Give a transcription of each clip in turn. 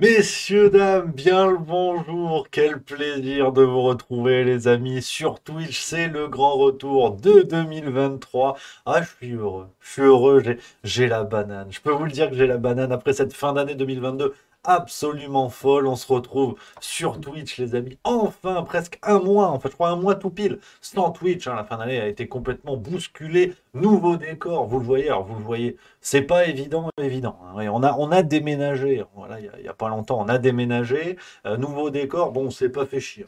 Messieurs, dames, bien le bonjour, quel plaisir de vous retrouver les amis sur Twitch, c'est le grand retour de 2023. Ah, je suis heureux, j'ai la banane. Je peux vous le dire que j'ai la banane après cette fin d'année 2022 absolument folle. On se retrouve sur Twitch les amis, enfin presque un mois, en fait je crois un mois tout pile, sans Twitch, hein. La fin d'année a été complètement bousculée, nouveau décor, vous le voyez, alors vous le voyez. C'est pas évident, hein. Ouais, on a déménagé, voilà, il y a pas longtemps, on a déménagé, nouveau décor, bon, on s'est pas fait chier,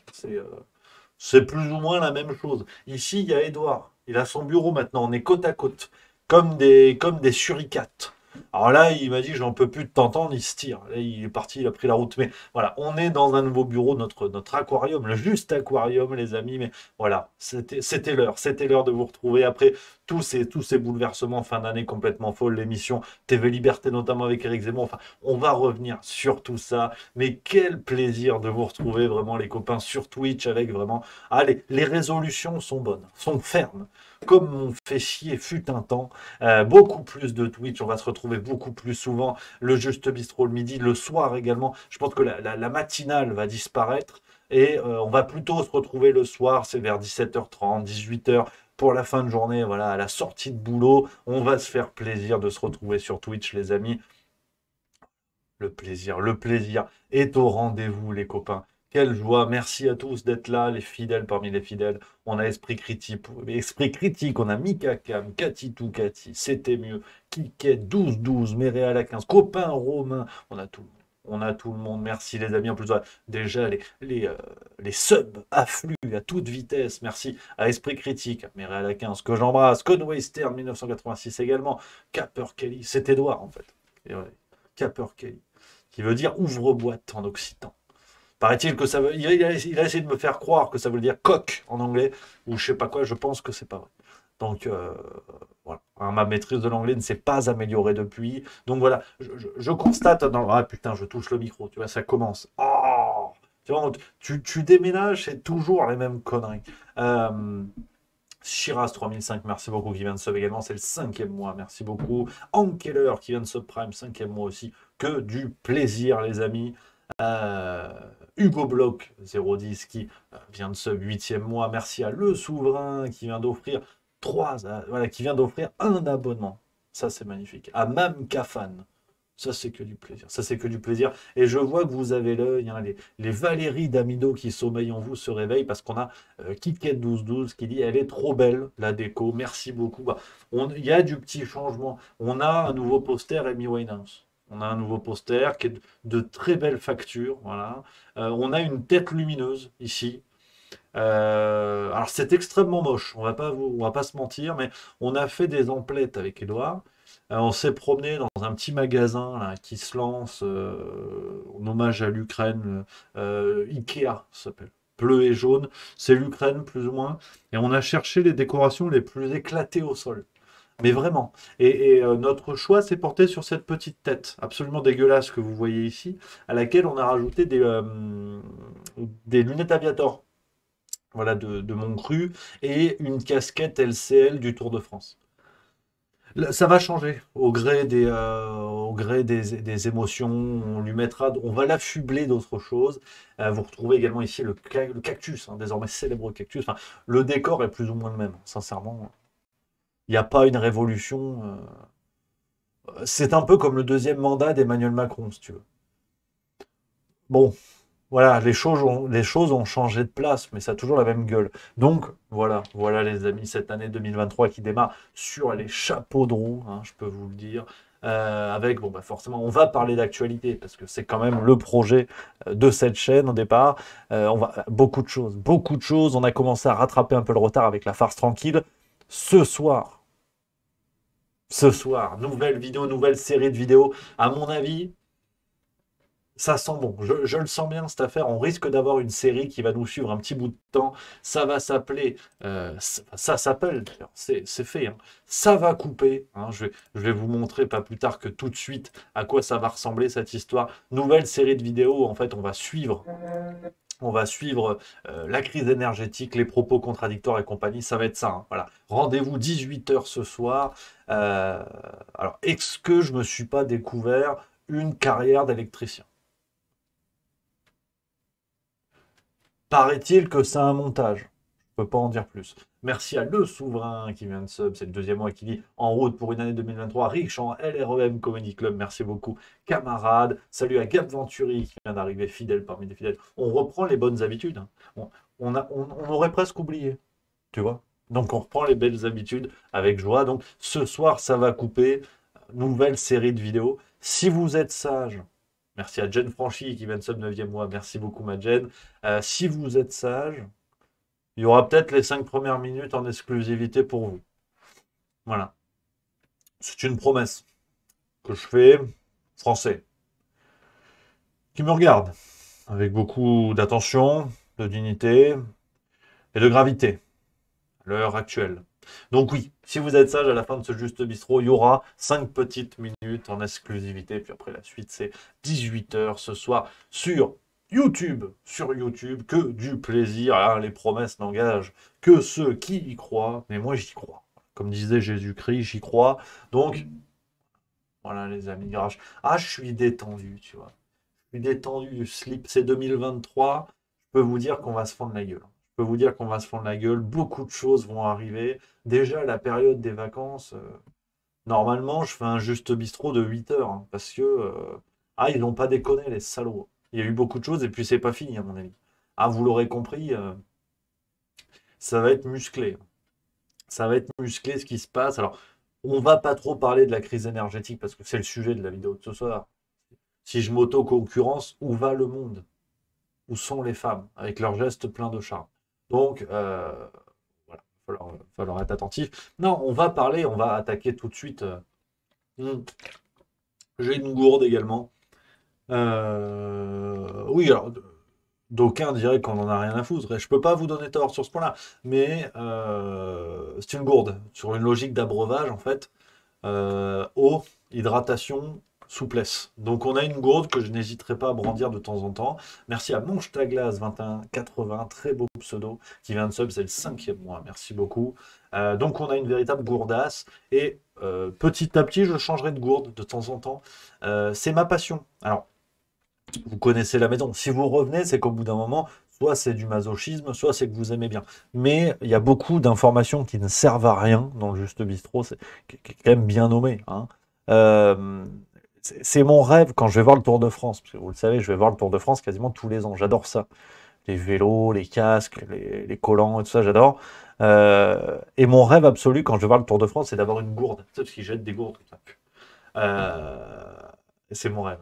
c'est plus ou moins la même chose. Ici, il y a Edouard, il a son bureau maintenant, on est côte à côte, comme des suricates. Alors là, il m'a dit, j'en peux plus de t'entendre, il se tire. Là, il est parti, il a pris la route. Mais voilà, on est dans un nouveau bureau, notre aquarium, le juste aquarium, les amis. Mais voilà, c'était l'heure de vous retrouver après tous ces bouleversements, fin d'année complètement folle, l'émission TV Liberté, notamment avec Eric Zemmour. Enfin, on va revenir sur tout ça. Mais quel plaisir de vous retrouver, vraiment, les copains, sur Twitch, avec vraiment. Allez, les résolutions sont bonnes, sont fermes. Comme on fait chier fut un temps, beaucoup plus de Twitch, on va se retrouver beaucoup plus souvent, le Juste Bistrot le midi, le soir également. Je pense que la matinale va disparaître et on va plutôt se retrouver le soir, c'est vers 17h30, 18h pour la fin de journée, voilà, à la sortie de boulot. On va se faire plaisir de se retrouver sur Twitch, les amis. Le plaisir est au rendez-vous, les copains. Quelle joie. Merci à tous d'être là, les fidèles parmi les fidèles. On a Esprit Critique, on a Mika Cam, Cathy Cathy, c'était mieux, Kiket, 12-12, Méréal à 15, Copain Romain, on a tout. On a tout le monde, merci les amis. En plus, voilà, déjà, les subs affluent à toute vitesse. Merci à Esprit Critique, Méréal à 15, que j'embrasse, Conway Stern 1986 également, Capper Kelly, c'est Edouard en fait. Et ouais, Capper Kelly qui veut dire ouvre-boîte en occitan. Paraît-il que ça veut. Il a essayé de me faire croire que ça veut dire coq en anglais, ou je sais pas quoi, je pense que c'est pas vrai. Donc voilà. Hein, ma maîtrise de l'anglais ne s'est pas améliorée depuis. Donc voilà, je constate. Non, ah putain, je touche le micro, tu vois, ça commence. Oh, tu vois, tu déménages, c'est toujours les mêmes conneries. Shiraz 3005, merci beaucoup, qui vient de sub également, c'est le 5e mois, merci beaucoup. Ankeller qui vient de subprime, 5e mois aussi, que du plaisir les amis. Euh, Hugo Bloch 010 qui vient de sub 8e mois, merci à Le Souverain qui vient d'offrir voilà, qui vient d'offrir un abonnement, ça c'est magnifique, à Mam Kafan. Ça, c'est que du plaisir. Ça, c'est que du plaisir. Et je vois que vous avez l'œil, hein, les Valérie Damido qui sommeillent en vous se réveillent parce qu'on a KitKat 1212 qui dit elle est trop belle, la déco. Merci beaucoup. Bah, il y a du petit changement. On a un nouveau poster Amy Winehouse. On a un nouveau poster qui est de très belle facture. Voilà. On a une tête lumineuse ici. Alors c'est extrêmement moche, on va pas se mentir, mais on a fait des emplettes avec Edouard. On s'est promené dans un petit magasin là, qui se lance en hommage à l'Ukraine, Ikea ça s'appelle. Bleu et jaune, c'est l'Ukraine plus ou moins. Et on a cherché les décorations les plus éclatées au sol. Mais vraiment. Et notre choix s'est porté sur cette petite tête absolument dégueulasse que vous voyez ici, à laquelle on a rajouté des lunettes aviator, voilà, de mon cru, et une casquette LCL du Tour de France. Là, ça va changer au gré des émotions. On va l'affubler d'autres choses. Vous retrouvez également ici le cactus, hein, désormais célèbre cactus. Enfin, le décor est plus ou moins le même, sincèrement. Il n'y a pas une révolution. C'est un peu comme le deuxième mandat d'Emmanuel Macron, si tu veux. Bon, voilà, les choses ont changé de place, mais ça a toujours la même gueule. Donc, voilà les amis, cette année 2023 qui démarre sur les chapeaux de roue, hein, je peux vous le dire. Avec, bon, bah forcément, on va parler d'actualité, parce que c'est quand même le projet de cette chaîne au départ. Beaucoup de choses, beaucoup de choses. On a commencé à rattraper un peu le retard avec la farce tranquille. Ce soir, ce soir, nouvelle vidéo, nouvelle série de vidéos. À mon avis, ça sent bon. Je le sens bien, cette affaire. On risque d'avoir une série qui va nous suivre un petit bout de temps. Ça va s'appeler. Ça s'appelle, d'ailleurs, c'est fait, hein. Ça va couper, hein. Je vais vous montrer pas plus tard que tout de suite à quoi ça va ressembler cette histoire. Nouvelle série de vidéos. En fait, on va suivre. On va suivre la crise énergétique, les propos contradictoires et compagnie. Ça va être ça, hein. Voilà. Rendez-vous 18h ce soir. Alors, est-ce que je me suis pas découvert une carrière d'électricien? Paraît-il que c'est un montage. Je peux pas en dire plus. Merci à Le Souverain qui vient de sub, c'est le deuxième mois qui dit en route pour une année 2023, riche en LREM Comedy Club. Merci beaucoup, camarades. Salut à Gab Venturi qui vient d'arriver, fidèle parmi les fidèles. On reprend les bonnes habitudes, hein. On aurait presque oublié, tu vois. Donc on reprend les belles habitudes avec joie. Donc ce soir, ça va couper. Nouvelle série de vidéos. Si vous êtes sage, merci à Jen Franchi qui vient de sub 9e mois. Merci beaucoup, ma Jen. Si vous êtes sage, il y aura peut-être les 5 premières minutes en exclusivité pour vous. Voilà. C'est une promesse que je fais, français, qui me regarde avec beaucoup d'attention, de dignité et de gravité à l'heure actuelle. Donc oui, si vous êtes sage, à la fin de ce Juste Bistrot, il y aura 5 petites minutes en exclusivité. Puis après, la suite, c'est 18h ce soir sur YouTube. Sur YouTube, que du plaisir. Hein, les promesses n'engagent que ceux qui y croient. Mais moi, j'y crois. Comme disait Jésus-Christ, j'y crois. Donc, voilà les amis. Ah, je suis détendu, tu vois. Je suis détendu du slip. C'est 2023. Je peux vous dire qu'on va se fendre la gueule. Je peux vous dire qu'on va se fendre la gueule. Beaucoup de choses vont arriver. Déjà, la période des vacances, normalement, je fais un juste bistrot de 8 heures. Hein, parce que, ah, ils n'ont pas déconné, les salauds. Il y a eu beaucoup de choses et puis c'est pas fini, à mon avis. Ah, vous l'aurez compris, ça va être musclé. Ça va être musclé ce qui se passe. Alors, on va pas trop parler de la crise énergétique parce que c'est le sujet de la vidéo de ce soir. Si je m'auto-concurrence, où va le monde? Où sont les femmes avec leurs gestes pleins de charme? Donc, voilà, il va falloir être attentif. Non, on va parler, on va attaquer tout de suite. Hmm, j'ai une gourde également. Oui, alors, d'aucuns diraient qu'on n'en a rien à foutre. Et je peux pas vous donner tort sur ce point-là. Mais c'est une gourde, sur une logique d'abreuvage, en fait. Eau, hydratation, souplesse. Donc on a une gourde que je n'hésiterai pas à brandir de temps en temps. Merci à Monchtaglas 2180, très beau pseudo, qui vient de sub, c'est le 5e mois. Merci beaucoup. Donc on a une véritable gourdasse. Et petit à petit, je changerai de gourde de temps en temps. C'est ma passion. Alors, vous connaissez la maison. Si vous revenez, c'est qu'au bout d'un moment, soit c'est du masochisme, soit c'est que vous aimez bien. Mais il y a beaucoup d'informations qui ne servent à rien dans le Juste Bistrot, qui est quand même bien nommé. Hein. Euh, c'est mon rêve quand je vais voir le Tour de France. Parce que vous le savez, je vais voir le Tour de France quasiment tous les ans. J'adore ça. Les vélos, les casques, les collants et tout ça, j'adore. Et mon rêve absolu quand je vais voir le Tour de France, c'est d'avoir une gourde. Tu sais, parce qu'ils jettent des gourdes comme ça. Et c'est mon rêve.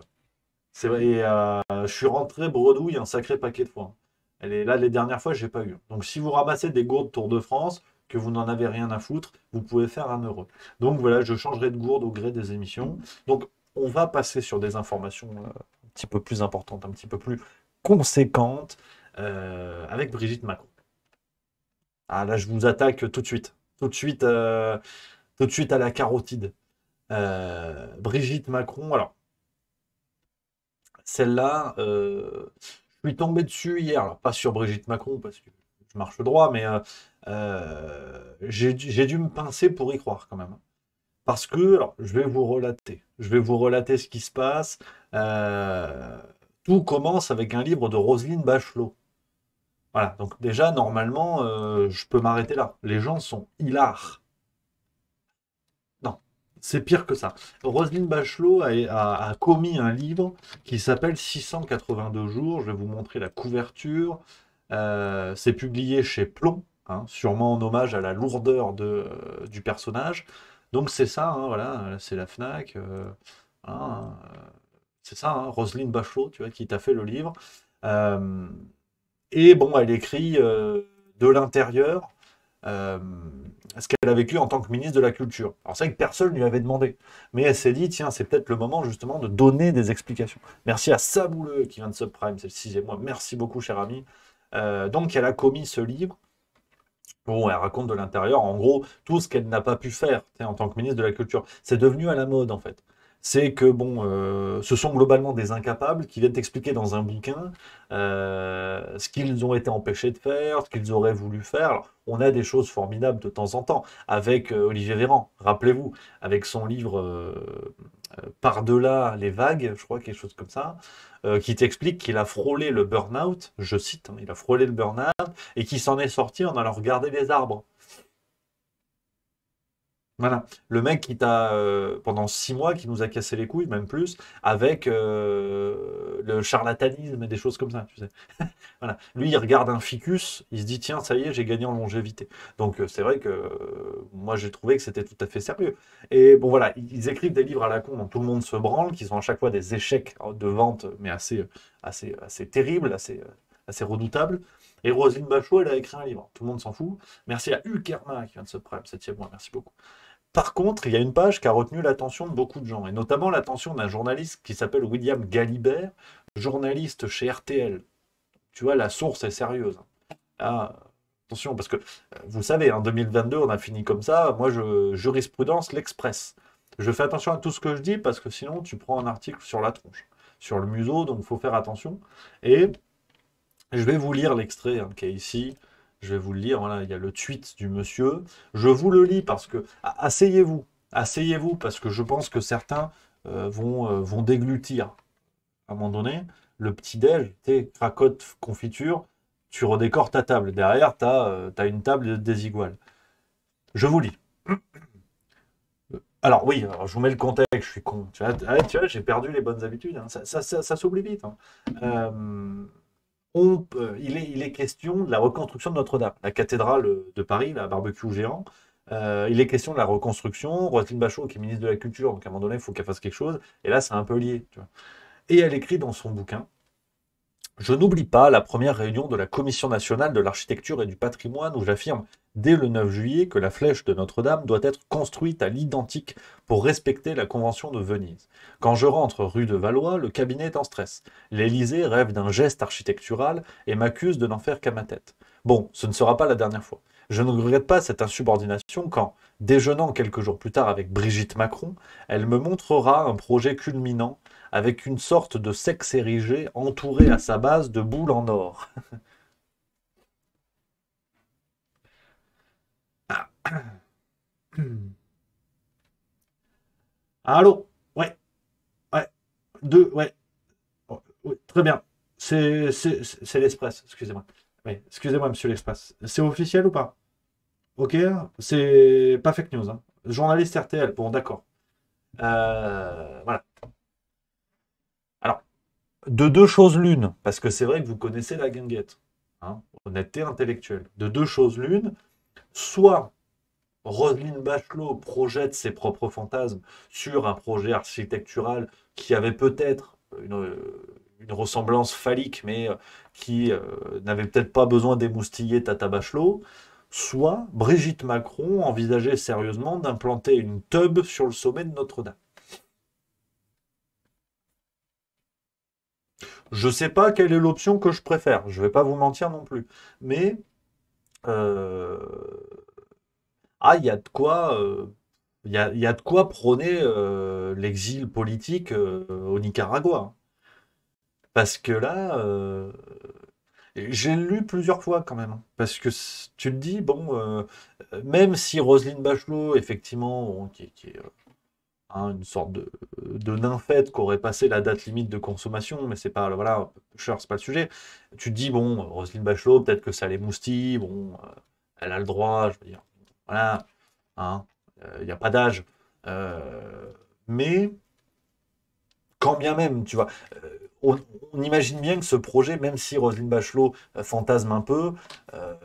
C'est vrai, et je suis rentré bredouille un sacré paquet de fois. Elle est là, les dernières fois, j'ai pas eu. Donc si vous ramassez des gourdes Tour de France, que vous n'en avez rien à foutre, vous pouvez faire un heureux. Donc voilà, je changerai de gourde au gré des émissions. Donc on va passer sur des informations un petit peu plus importantes, un petit peu plus conséquentes, avec Brigitte Macron. Ah là, je vous attaque tout de suite. Tout de suite à la carotide. Brigitte Macron, alors. Celle-là, je suis tombé dessus hier, alors pas sur Brigitte Macron parce que je marche droit, mais j'ai dû me pincer pour y croire quand même. Parce que, alors, je vais vous relater ce qui se passe. Euh, Tout commence avec un livre de Roselyne Bachelot. Voilà, donc déjà, normalement, je peux m'arrêter là. Les gens sont hilars. Non, c'est pire que ça. Roselyne Bachelot a commis un livre qui s'appelle 682 jours. Je vais vous montrer la couverture. C'est publié chez Plomb, hein, sûrement en hommage à la lourdeur du personnage. Donc c'est ça, hein, voilà, c'est la Fnac. Hein, c'est ça, hein, Roselyne Bachelot, tu vois, qui t'a fait le livre. Euh, et bon, elle écrit de l'intérieur ce qu'elle a vécu en tant que ministre de la Culture. Alors c'est vrai que personne ne lui avait demandé, mais elle s'est dit, tiens, c'est peut-être le moment justement de donner des explications. Merci à Sabouleux qui vient de Subprime, c'est le 6e mois. Merci beaucoup, cher ami. Donc elle a commis ce livre. Bon, elle raconte de l'intérieur, en gros, tout ce qu'elle n'a pas pu faire en tant que ministre de la Culture. C'est devenu à la mode, en fait. c'est que bon, ce sont globalement des incapables qui viennent t'expliquer dans un bouquin ce qu'ils ont été empêchés de faire, ce qu'ils auraient voulu faire. Alors, on a des choses formidables de temps en temps avec Olivier Véran, rappelez-vous, avec son livre Par-delà les vagues, je crois, quelque chose comme ça, qui t'explique qu'il a frôlé le burn-out, je cite, hein, il a frôlé le burn-out, et qu'il s'en est sorti en allant regarder les arbres. Voilà. Le mec qui t'a, pendant 6 mois, qui nous a cassé les couilles, même plus, avec le charlatanisme et des choses comme ça, tu sais. Voilà. Lui, il regarde un ficus, il se dit, tiens, ça y est, j'ai gagné en longévité. Donc, c'est vrai que moi, j'ai trouvé que c'était tout à fait sérieux. Et bon, voilà, ils écrivent des livres à la con dont tout le monde se branle, qui sont à chaque fois des échecs de vente, mais assez terribles, assez redoutables. Et Roselyne Bachelot, elle a écrit un livre. Tout le monde s'en fout. Merci à Hugues Kerma qui vient de se prendre 7e mois. Merci beaucoup. Par contre, il y a une page qui a retenu l'attention de beaucoup de gens, et notamment l'attention d'un journaliste qui s'appelle William Galibert, journaliste chez RTL. Tu vois, la source est sérieuse. Ah, attention, parce que vous savez, en 2022, on a fini comme ça. Moi, jurisprudence, l'Express. Je fais attention à tout ce que je dis parce que sinon, tu prends un article sur la tronche, sur le museau, donc il faut faire attention. Et je vais vous lire l'extrait hein, qui est ici. Je vais vous le lire. Voilà, il y a le tweet du monsieur. Je vous le lis parce que asseyez-vous, asseyez-vous parce que je pense que certains vont déglutir à un moment donné. Le petit déj, tu cracotte, confiture, tu redécores ta table. Derrière, tu as une table désiguale. Je vous lis. Alors oui, alors, je vous mets le contexte, je suis con. Tu vois, j'ai perdu les bonnes habitudes. Hein. Ça s'oublie vite. Hein. Il est question de la reconstruction de Notre-Dame, la cathédrale de Paris, la barbecue géant. Il est question de la reconstruction. Roselyne Bachelot, qui est ministre de la Culture, donc à un moment donné, il faut qu'elle fasse quelque chose. Et là, c'est un peu lié. Tu vois. Et elle écrit dans son bouquin, je n'oublie pas la première réunion de la Commission nationale de l'architecture et du patrimoine où j'affirme dès le 9 juillet que la flèche de Notre-Dame doit être construite à l'identique pour respecter la Convention de Venise. Quand je rentre rue de Valois, le cabinet est en stress. L'Élysée rêve d'un geste architectural et m'accuse de n'en faire qu'à ma tête. Bon, ce ne sera pas la dernière fois. Je ne regrette pas cette insubordination quand, déjeunant quelques jours plus tard avec Brigitte Macron, elle me montrera un projet culminant avec une sorte de sexe érigé entouré à sa base de boules en or. Allô? Ouais, ouais, deux, ouais, oh, ouais, très bien. C'est l'Express, excusez-moi. Oui, excusez-moi, monsieur l'Express. C'est officiel ou pas? Ok, c'est pas fake news. Hein. Journaliste RTL, bon, d'accord. Voilà. Alors, de deux choses l'une, parce que c'est vrai que vous connaissez la guinguette. Hein, honnêteté intellectuelle. De deux choses l'une, soit Roselyne Bachelot projette ses propres fantasmes sur un projet architectural qui avait peut-être une ressemblance phallique, mais qui n'avait peut-être pas besoin d'émoustiller Tata Bachelot. Soit Brigitte Macron envisageait sérieusement d'implanter une tube sur le sommet de Notre-Dame. Je ne sais pas quelle est l'option que je préfère, je ne vais pas vous mentir non plus. Mais euh, il y a de quoi il y a de quoi prôner l'exil politique au Nicaragua. Hein. Parce que là, j'ai lu plusieurs fois quand même. Hein. Parce que tu te dis, bon, même si Roselyne Bachelot, effectivement, bon, qui est hein, une sorte de nymphette qui aurait passé la date limite de consommation, mais c'est pas, voilà, cher, c'est pas le sujet. Tu te dis, bon, Roselyne Bachelot, peut-être que ça l'émoustille, bon, elle a le droit, je veux dire, voilà, hein, il n'y a pas d'âge. Euh, mais quand bien même, tu vois, euh, on imagine bien que ce projet, même si Roselyne Bachelot fantasme un peu,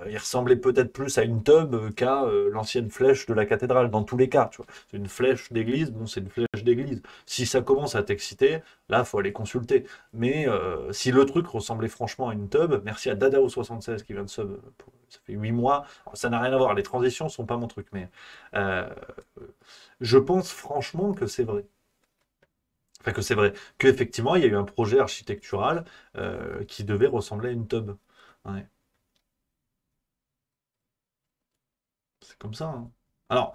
il ressemblait peut-être plus à une teub qu'à l'ancienne flèche de la cathédrale, dans tous les cas, tu vois. C'est une flèche d'église, bon, c'est une flèche d'église. Si ça commence à t'exciter, là, faut aller consulter. Mais si le truc ressemblait franchement à une teub, merci à Dadao76 qui vient de sub, ça fait 8 mois, ça n'a rien à voir, les transitions sont pas mon truc, mais euh, je pense franchement que c'est vrai. Enfin, que c'est vrai. Qu'effectivement, il y a eu un projet architectural qui devait ressembler à une tub. Ouais, c'est comme ça. Hein. Alors,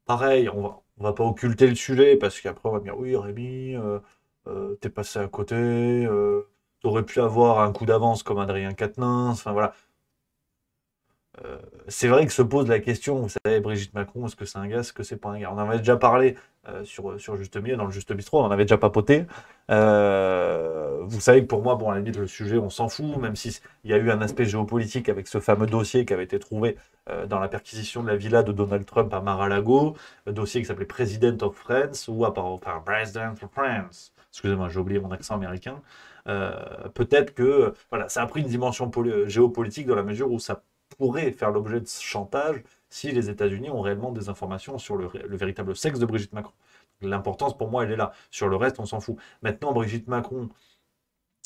pareil, on va pas occulter le sujet parce qu'après on va me dire oui Rémi, t'es passé à côté, t'aurais pu avoir un coup d'avance comme Adrien Quatennens, enfin voilà. C'est vrai que se pose la question, vous savez, Brigitte Macron, est-ce que c'est un gars, est-ce que c'est pas un gars? On en avait déjà parlé sur Juste Milieu, dans le Juste Bistrot, on en avait déjà papoté. Vous savez que pour moi, bon, à la limite, le sujet, on s'en fout, même si il y a eu un aspect géopolitique avec ce fameux dossier qui avait été trouvé dans la perquisition de la villa de Donald Trump à Mar-a-Lago, un dossier qui s'appelait President of France, ou enfin, President of France. Excusez-moi, j'ai oublié mon accent américain. Peut-être que voilà, ça a pris une dimension géopolitique dans la mesure où ça pourrait faire l'objet de chantage si les États-Unis ont réellement des informations sur le véritable sexe de Brigitte Macron. L'importance, pour moi, elle est là. Sur le reste, on s'en fout. Maintenant, Brigitte Macron,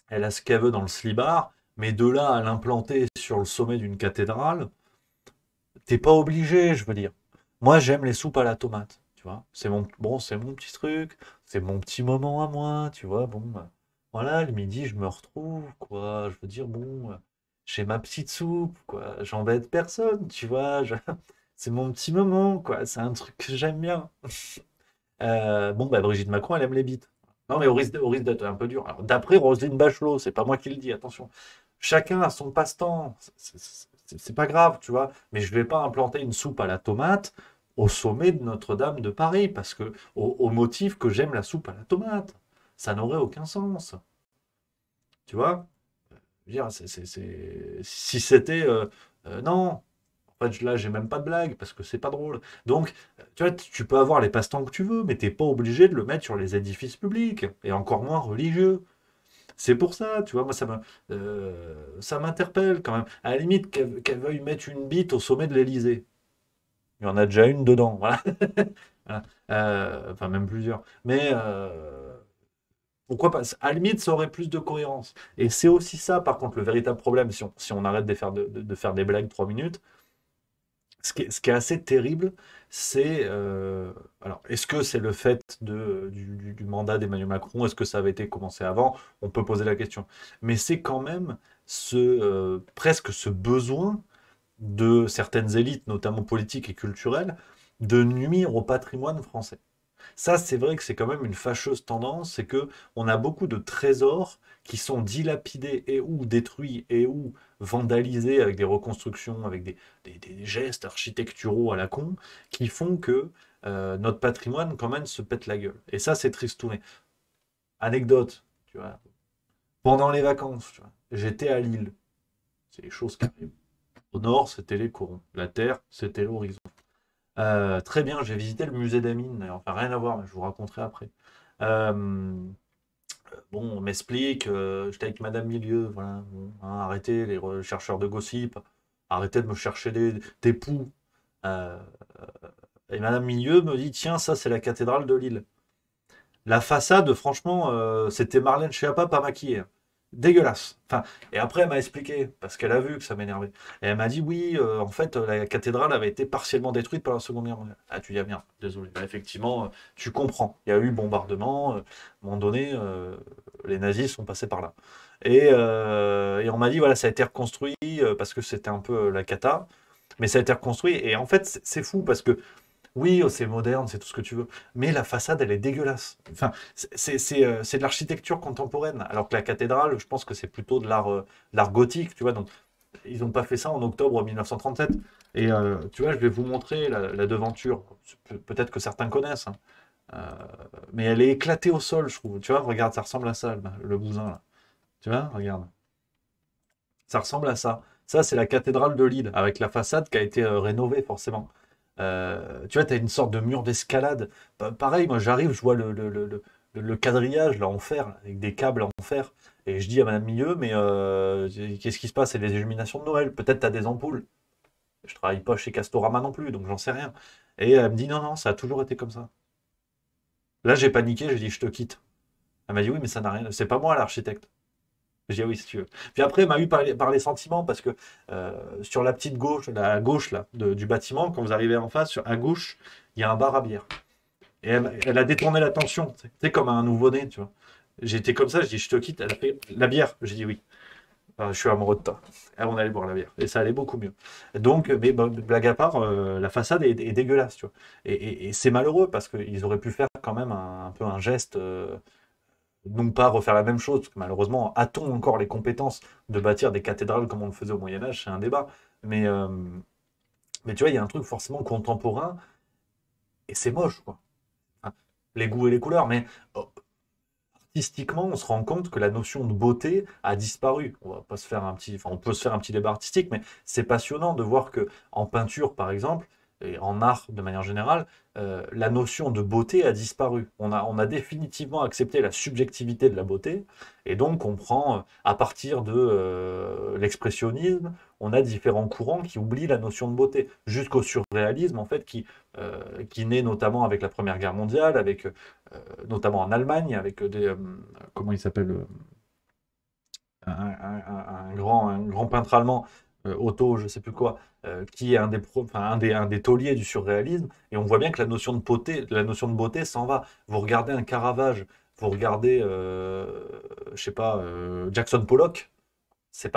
elle a ce qu'elle veut dans le slibard, mais de là à l'implanter sur le sommet d'une cathédrale, t'es pas obligé, je veux dire. Moi, j'aime les soupes à la tomate, tu vois. C'est mon petit truc, c'est mon petit moment à moi, tu vois. Bon, voilà, le midi, je me retrouve, quoi. Je veux dire, bon, j'ai ma petite soupe, quoi. J'embête personne, tu vois. C'est mon petit moment, quoi. C'est un truc que j'aime bien. Bon, bah, Brigitte Macron, elle aime les bites. Non, mais au risque d'être un peu dur. Alors, d'après Roselyne Bachelot, c'est pas moi qui le dis, attention. Chacun a son passe-temps. C'est pas grave, tu vois. Mais je vais pas implanter une soupe à la tomate au sommet de Notre-Dame de Paris, parce que, au motif que j'aime la soupe à la tomate. Ça n'aurait aucun sens. Tu vois? Je veux dire, si c'était. Non. En fait, là, j'ai même pas de blague parce que c'est pas drôle. Donc, tu vois, tu peux avoir les passe-temps que tu veux, mais t'es pas obligé de le mettre sur les édifices publics, et encore moins religieux. C'est pour ça, tu vois, moi, ça m'interpelle quand même. À la limite, qu'elle veuille mettre une bite au sommet de l'Élysée. Il y en a déjà une dedans, voilà. Voilà. Enfin, même plusieurs. Mais pourquoi pas? À la limite, ça aurait plus de cohérence. Et c'est aussi ça, par contre, le véritable problème, si on arrête de faire des blagues 3 minutes. Ce qui est assez terrible, c'est alors est-ce que c'est le fait du mandat d'Emmanuel Macron? Est-ce que ça avait été commencé avant? On peut poser la question. Mais c'est quand même presque ce besoin de certaines élites, notamment politiques et culturelles, de nuire au patrimoine français. Ça, c'est vrai que c'est quand même une fâcheuse tendance, c'est que on a beaucoup de trésors qui sont dilapidés et ou détruits et ou vandalisés avec des reconstructions, avec des gestes architecturaux à la con, qui font que notre patrimoine quand même se pète la gueule. Et ça, c'est tristouné. Anecdote, tu vois, pendant les vacances, tu vois, j'étais à Lille. C'est les choses qui arrivent. Au nord, c'était les corons. La terre, c'était l'horizon. Très bien, j'ai visité le musée d'Amine, d'ailleurs. Enfin, rien à voir, mais je vous raconterai après. Euh, bon, on m'explique, j'étais avec Madame Milieu, voilà. Bon, hein, arrêtez les chercheurs de gossip, arrêtez de me chercher des poux. Euh, et Madame Milieu me dit, tiens, ça c'est la cathédrale de Lille. La façade, franchement, c'était Marlène Schiappa pas maquillée, hein. Dégueulasse. Enfin, et après, elle m'a expliqué, parce qu'elle a vu que ça m'énervait. Et elle m'a dit, oui, en fait, la cathédrale avait été partiellement détruite par la Seconde Guerre mondiale. Ah, tu dis, ah bien, désolé. Bah, effectivement, tu comprends. Il y a eu bombardement. À un moment donné, les nazis sont passés par là. Et on m'a dit, voilà, ça a été reconstruit parce que c'était un peu la cata. Mais ça a été reconstruit. Et en fait, c'est fou parce que oui, oh, c'est moderne, c'est tout ce que tu veux, mais la façade, elle est dégueulasse. Enfin, c'est de l'architecture contemporaine, alors que la cathédrale, je pense que c'est plutôt de l'art gothique, tu vois. Donc, ils n'ont pas fait ça en octobre 1937. Et tu vois, je vais vous montrer la devanture. Peut-être que certains connaissent, hein. Euh, mais elle est éclatée au sol, je trouve. Tu vois, regarde, ça ressemble à ça, le bousin, là. Tu vois, regarde. Ça ressemble à ça. Ça, c'est la cathédrale de Lille, avec la façade qui a été rénovée, forcément. Tu vois, tu as une sorte de mur d'escalade. Pareil, moi j'arrive, je vois le quadrillage là en fer, là, avec des câbles en fer. Et je dis à Madame Milieu, mais qu'est-ce qui se passe? C'est les illuminations de Noël. Peut-être tu as des ampoules. Je travaille pas chez Castorama non plus, donc j'en sais rien. Et elle me dit, non, non, ça a toujours été comme ça. Là, j'ai paniqué, j'ai dit, je te quitte. Elle m'a dit, oui, mais ça n'a rien. C'est pas moi l'architecte. J'ai dit ah oui, si tu veux. Puis après, elle m'a eu par les sentiments, parce que sur la petite gauche, à gauche là, du bâtiment, quand vous arrivez en face, à gauche, il y a un bar à bière. Et elle a détourné l'attention, tu sais, comme un nouveau-né, tu vois. J'étais comme ça, je dis je te quitte, elle a fait la bière, j'ai dit oui. Je suis amoureux de toi. Et on allait boire la bière. Et ça allait beaucoup mieux. Donc, mais bon, blague à part, la façade est dégueulasse, tu vois. Et c'est malheureux parce qu'ils auraient pu faire quand même un peu un geste, non pas refaire la même chose, parce que malheureusement, a-t-on encore les compétences de bâtir des cathédrales comme on le faisait au Moyen Âge? C'est un débat. Mais, euh, mais tu vois, il y a un truc forcément contemporain, et c'est moche, quoi. Enfin, les goûts et les couleurs, mais artistiquement, on se rend compte que la notion de beauté a disparu. On va pas se faire un petit, enfin, on peut se faire un petit débat artistique, mais c'est passionnant de voir que en peinture, par exemple, et en art de manière générale, la notion de beauté a disparu. On a définitivement accepté la subjectivité de la beauté, et donc on prend, à partir de l'expressionnisme, on a différents courants qui oublient la notion de beauté, jusqu'au surréalisme, en fait, qui naît notamment avec la Première Guerre mondiale, avec notamment en Allemagne, avec comment il s'appelle, un grand peintre allemand, Otto, je sais plus quoi, qui est enfin, un des tauliers du surréalisme, et on voit bien que la notion de beauté s'en va. Vous regardez un Caravage, vous regardez, je sais pas, Jackson Pollock, il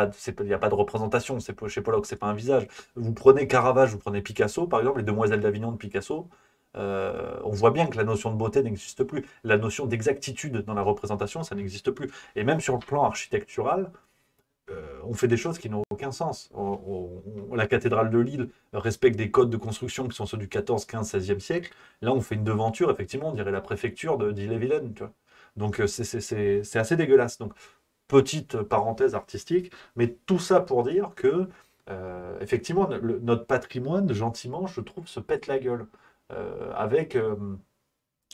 n'y a pas de représentation, chez Pollock, c'est pas un visage. Vous prenez Caravage, vous prenez Picasso, par exemple, les Demoiselles d'Avignon de Picasso, on voit bien que la notion de beauté n'existe plus. La notion d'exactitude dans la représentation, ça n'existe plus. Et même sur le plan architectural, on fait des choses qui n'ont aucun sens. La cathédrale de Lille respecte des codes de construction qui sont ceux du 14, 15, 16e siècle. Là, on fait une devanture, effectivement, on dirait la préfecture d'Ille-et-Vilaine, tu vois. Donc, c'est assez dégueulasse. Donc, petite parenthèse artistique, mais tout ça pour dire que, effectivement, notre patrimoine, gentiment, je trouve, se pète la gueule. Avec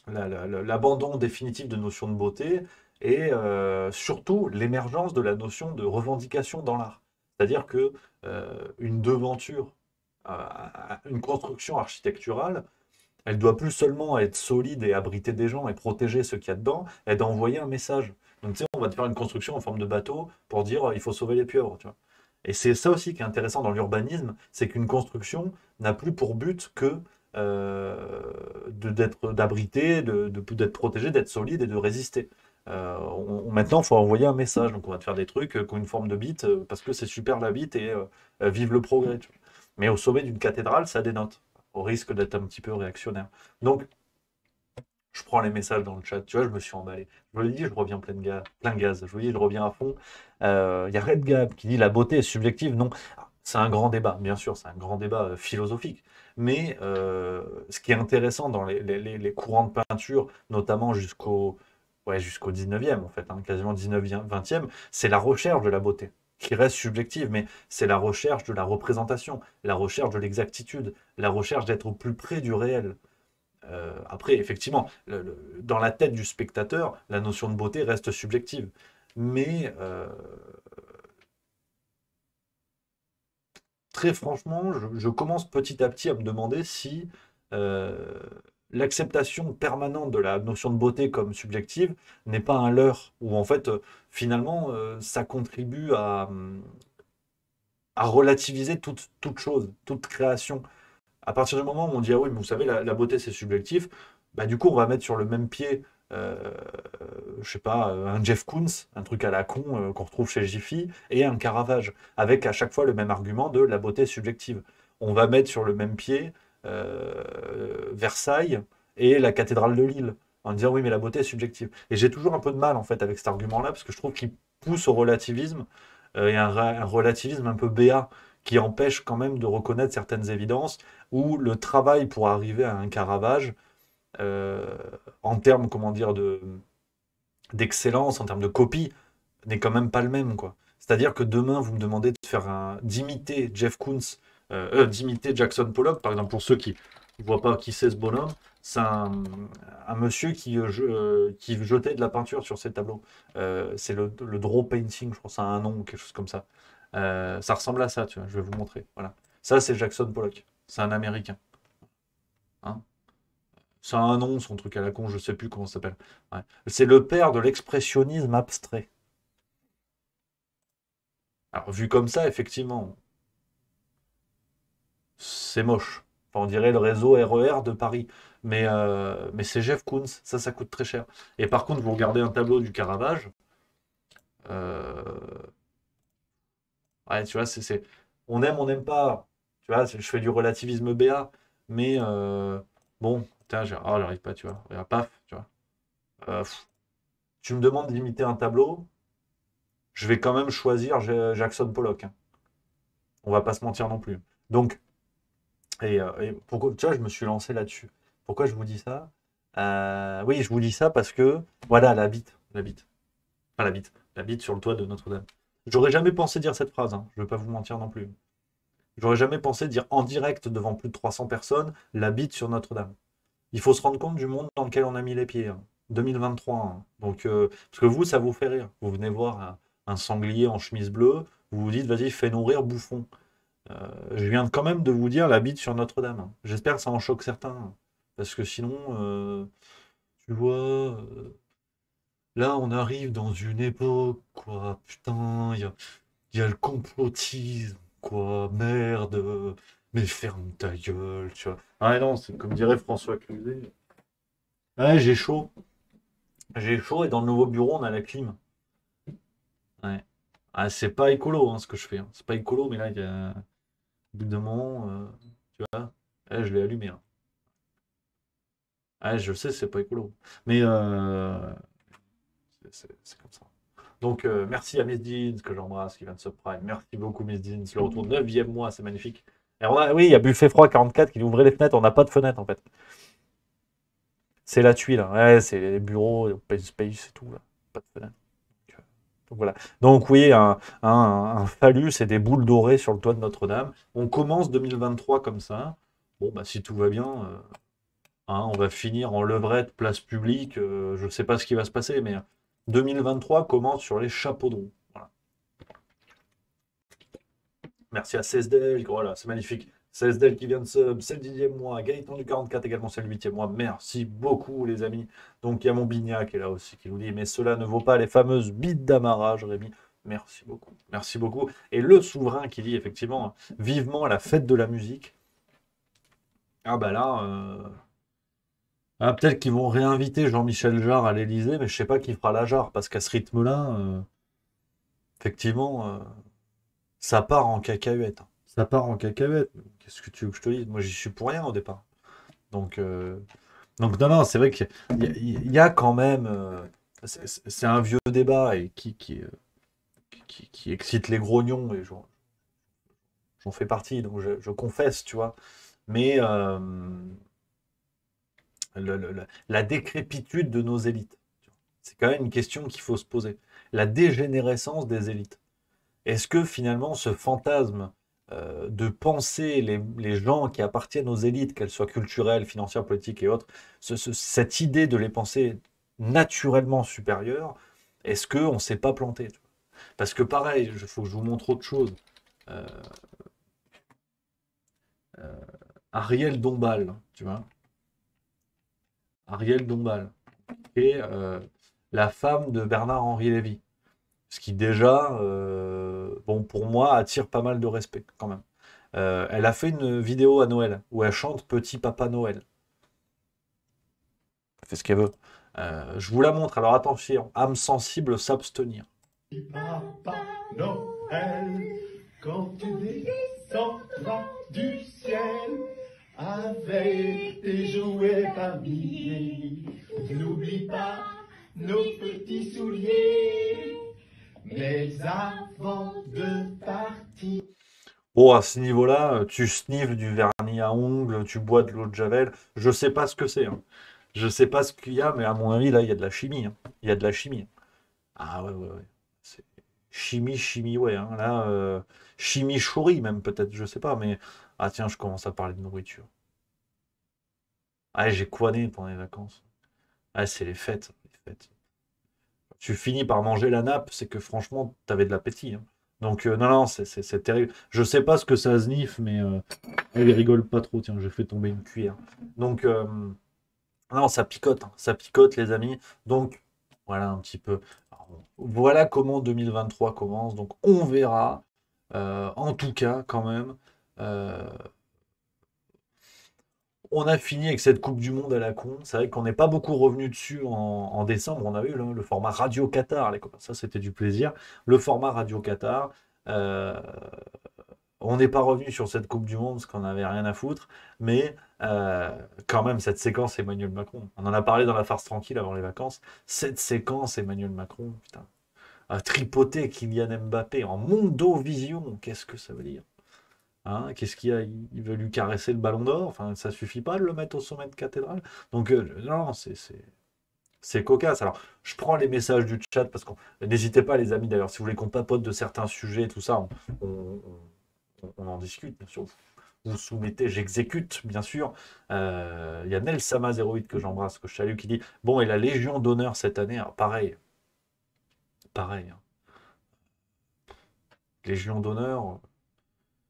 l'abandon définitif de notions de beauté et surtout l'émergence de la notion de revendication dans l'art. C'est-à-dire que une devanture, une construction architecturale, elle doit plus seulement être solide et abriter des gens et protéger ceux qu'il y a dedans, elle doit envoyer un message. Donc tu sais, on va te faire une construction en forme de bateau pour dire il faut sauver les pieuvres, tu vois. Et c'est ça aussi qui est intéressant dans l'urbanisme, c'est qu'une construction n'a plus pour but que d'abriter, d'être protégé, d'être solide et de résister. Maintenant, il faut envoyer un message. Donc, on va te faire des trucs qui ont une forme de bite parce que c'est super la bite et vive le progrès, tu vois. Mais au sommet d'une cathédrale, ça dénote, au risque d'être un petit peu réactionnaire. Donc, je prends les messages dans le chat. Tu vois, je me suis emballé. Je vous l'ai dit, je reviens plein gaz. Je vous dis, je reviens à fond. Il y a Red Gab qui dit la beauté est subjective. Non, c'est un grand débat, bien sûr, c'est un grand débat philosophique. Mais ce qui est intéressant dans les courants de peinture, notamment jusqu'au 19e, en fait, hein, quasiment 19e, 20e, c'est la recherche de la beauté qui reste subjective, mais c'est la recherche de la représentation, la recherche de l'exactitude, la recherche d'être au plus près du réel. Après, effectivement, dans la tête du spectateur, la notion de beauté reste subjective. Mais très franchement, je commence petit à petit à me demander si euh, l'acceptation permanente de la notion de beauté comme subjective n'est pas un leurre, où en fait, finalement, ça contribue à relativiser toute chose, toute création. À partir du moment où on dit, ah oui, mais vous savez, la beauté c'est subjectif, bah, du coup, on va mettre sur le même pied, euh, je sais pas, un Jeff Koons, un truc à la con qu'on retrouve chez Jiffy, et un Caravage, avec à chaque fois le même argument de la beauté subjective. On va mettre sur le même pied Versailles et la cathédrale de Lille, en disant, oui, mais la beauté est subjective. Et j'ai toujours un peu de mal, en fait, avec cet argument-là, parce que je trouve qu'il pousse au relativisme, et un relativisme un peu béat, qui empêche quand même de reconnaître certaines évidences où le travail pour arriver à un Caravage, euh, en termes, comment dire, d'excellence, en termes de copie, n'est quand même pas le même, quoi. C'est-à-dire que demain, vous me demandez d'imiter Jeff Koons, d'imiter Jackson Pollock, par exemple, pour ceux qui ne voient pas qui c'est ce bonhomme, c'est un monsieur qui jetait de la peinture sur ses tableaux. C'est le draw painting, je crois, ça a un nom ou quelque chose comme ça. Ça ressemble à ça, tu vois, je vais vous montrer. Voilà. Ça, c'est Jackson Pollock. C'est un Américain. Hein. Ça a un nom, son truc à la con, je sais plus comment ça s'appelle. Ouais. C'est le père de l'expressionnisme abstrait. Alors, vu comme ça, effectivement, c'est moche. Enfin, on dirait le réseau RER de Paris. Mais c'est Jeff Koons, ça coûte très cher. Et par contre, vous regardez un tableau du Caravage, euh, Ouais, tu vois, on aime, on n'aime pas. Tu vois, je fais du relativisme BA, mais bon, putain, j'arrive pas, tu vois. Regarde, paf, tu vois. Tu me demandes d'imiter un tableau, je vais quand même choisir Jackson Pollock, hein. On va pas se mentir non plus. Donc, et pourquoi, tu vois, je me suis lancé là-dessus. Pourquoi je vous dis ça? Oui, je vous dis ça parce que, voilà, enfin la bite sur le toit de Notre-Dame. J'aurais jamais pensé dire cette phrase, hein. Je ne vais pas vous mentir non plus. J'aurais jamais pensé dire en direct devant plus de 300 personnes la bite sur Notre-Dame. Il faut se rendre compte du monde dans lequel on a mis les pieds, hein. 2023, hein. Donc, parce que vous, ça vous fait rire. Vous venez voir un sanglier en chemise bleue, vous vous dites, vas-y, fais nourrir, bouffon. Je viens quand même de vous dire la bite sur Notre-Dame, hein. J'espère que ça en choque certains, hein. Parce que sinon, tu vois, là, on arrive dans une époque, quoi. Putain, il y a le complotisme, quoi. Merde, mais ferme ta gueule, tu vois. Ah non, c'est comme dirait François Cluzet. Ouais, j'ai chaud. J'ai chaud et dans le nouveau bureau, on a la clim. Ouais. Ah, c'est pas écolo, hein, ce que je fais, hein. C'est pas écolo, mais là, il y a... au bout d'un moment, tu vois, je l'ai allumé, hein. Ah, je sais, c'est pas écolo. Mais c'est comme ça. Donc, merci à Miss Jeans, que j'embrasse, qui vient de subprime. Merci beaucoup, Miss Jeans. Le retour 9e mois, c'est magnifique. Et oui, il y a Buffet Froid 44 qui nous ouvrait les fenêtres. On n'a pas de fenêtre, en fait. C'est la tuile, hein. Ouais, c'est les bureaux, open space et tout, là. Pas de fenêtre. Donc, voilà. Donc oui, un phallus et des boules dorées sur le toit de Notre-Dame. On commence 2023 comme ça. Bon, bah si tout va bien, hein, on va finir en levrette, place publique. Je ne sais pas ce qui va se passer, mais 2023 commence sur les chapeaux de roue. Voilà. Merci à CSDL, voilà, c'est magnifique. CSDL qui vient de sub, c'est le 10e mois. Gaëtan du 44 également, c'est le 8e mois. Merci beaucoup, les amis. Donc, il y a mon Bignac qui est là aussi, qui nous dit, mais cela ne vaut pas les fameuses bites d'amarrage, Rémi. Merci beaucoup. Merci beaucoup. Et le souverain qui dit, effectivement, vivement la fête de la musique. Ah bah là, peut-être qu'ils vont réinviter Jean-Michel Jarre à l'Élysée, mais je sais pas qui fera la Jarre, parce qu'à ce rythme-là, effectivement, ça part en cacahuète, hein. Ça part en cacahuète. Qu'est-ce que tu veux que je te dise? Moi, j'y suis pour rien au départ. Donc, non, non, c'est vrai qu'il y a quand même. C'est un vieux débat et qui excite les grognons, et j'en fais partie, donc je confesse, tu vois. Mais la décrépitude de nos élites, c'est quand même une question qu'il faut se poser. La dégénérescence des élites. Est-ce que finalement ce fantasme de penser les gens qui appartiennent aux élites, qu'elles soient culturelles, financières, politiques et autres, cette idée de les penser naturellement supérieures, est-ce qu'on ne s'est pas planté, tu vois? Parce que pareil, il faut que je vous montre autre chose. Euh, euh, Ariel Dombal, tu vois. Ariel Dombal, qui est la femme de Bernard-Henri Lévy. Ce qui déjà, bon, pour moi, attire pas mal de respect quand même. Elle a fait une vidéo à Noël où elle chante Petit Papa Noël. Elle fait ce qu'elle veut. Je vous la montre. Alors attention, âme sensible, s'abstenir. Papa Noël, quand tu descendras du ciel avec tes jouets familles, n'oublie pas nos petits souliers, mais avant de partir. Bon, à ce niveau-là, tu sniffes du vernis à ongles, tu bois de l'eau de Javel. Je sais pas ce que c'est, hein. Je sais pas ce qu'il y a, mais à mon avis, là, il y a de la chimie, hein. Il y a de la chimie. Ah ouais, ouais, ouais. C'est chimie, chimie, ouais, hein. Là, chimie chourie même peut-être, je sais pas, mais ah tiens, je commence à parler de nourriture. Ah, j'ai couané pendant les vacances. Ah, c'est les fêtes, les fêtes. Tu finis par manger la nappe, c'est que franchement, t'avais de l'appétit, hein. Donc non, non, c'est terrible. Je sais pas ce que ça sniffe, mais elle rigole pas trop. Tiens, j'ai fait tomber une cuillère. Donc non, ça picote, hein. Ça picote, les amis. Donc voilà un petit peu. Alors, voilà comment 2023 commence. Donc on verra. En tout cas, quand même. euh, On a fini avec cette Coupe du Monde à la con. C'est vrai qu'on n'est pas beaucoup revenu dessus en décembre. On a eu le format Radio Qatar, les copains. Ça, c'était du plaisir. Le format Radio Qatar. Euh, on n'est pas revenu sur cette Coupe du Monde parce qu'on n'avait rien à foutre, mais quand même, cette séquence Emmanuel Macron, on en a parlé dans la farce tranquille avant les vacances, cette séquence Emmanuel Macron, putain, à tripoter Kylian Mbappé en Mondovision, qu'est-ce que ça veut dire? Hein, qu'est-ce qu'il y a? Il veut lui caresser le ballon d'or, enfin, ça suffit pas de le mettre au sommet de cathédrale. Donc, non, c'est cocasse. Alors, je prends les messages du chat parce qu'on. N'hésitez pas, les amis, d'ailleurs, si vous voulez qu'on papote de certains sujets, tout ça, on- on en discute, bien sûr. Vous soumettez, j'exécute, bien sûr. Il y a Nelsama08 que j'embrasse, que je salue, qui dit bon, et la Légion d'honneur cette année, alors, pareil, pareil, hein. Légion d'honneur,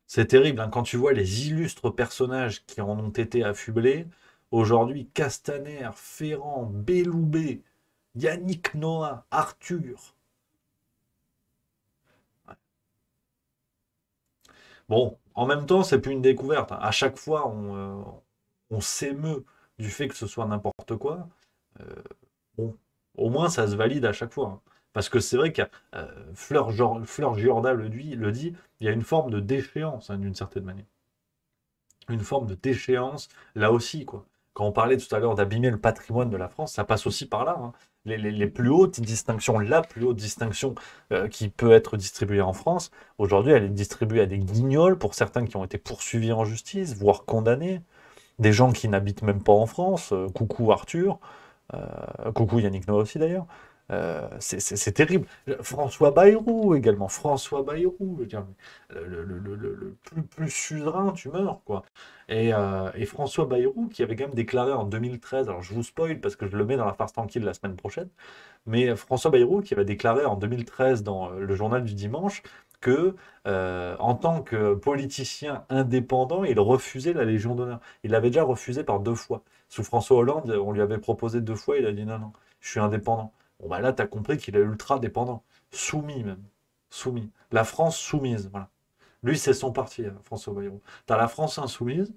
c'est terrible, hein, quand tu vois les illustres personnages qui en ont été affublés. Aujourd'hui, Castaner, Ferrand, Belloubet, Yannick Noah, Arthur. Bon, en même temps, c'est plus une découverte, hein. À chaque fois, on s'émeut du fait que ce soit n'importe quoi. Euh, bon, au moins, ça se valide à chaque fois, hein. Parce que c'est vrai que Fleur Giorda le dit, il y a une forme de déchéance, hein, d'une certaine manière. Une forme de déchéance, là aussi, quoi. Quand on parlait tout à l'heure d'abîmer le patrimoine de la France, ça passe aussi par là, hein. Les plus hautes distinctions, la plus haute distinction qui peut être distribuée en France, aujourd'hui, elle est distribuée à des guignols, pour certains qui ont été poursuivis en justice, voire condamnés, des gens qui n'habitent même pas en France, coucou Arthur, coucou Yannick Noah aussi d'ailleurs. C'est terrible. François Bayrou également. François Bayrou, je veux dire, le plus suzerain, tu meurs, quoi. Et François Bayrou, qui avait quand même déclaré en 2013, alors je vous spoil parce que je le mets dans la farce tranquille la semaine prochaine, mais François Bayrou qui avait déclaré en 2013 dans le journal du dimanche que, en tant que politicien indépendant, il refusait la Légion d'honneur. Il l'avait déjà refusé par 2 fois. Sous François Hollande, on lui avait proposé 2 fois, il a dit non, non, je suis indépendant. Bon, bah là, tu as compris qu'il est ultra dépendant. Soumis, même. Soumis. La France soumise, voilà. Lui, c'est son parti, hein, François Bayrou. Tu as la France insoumise,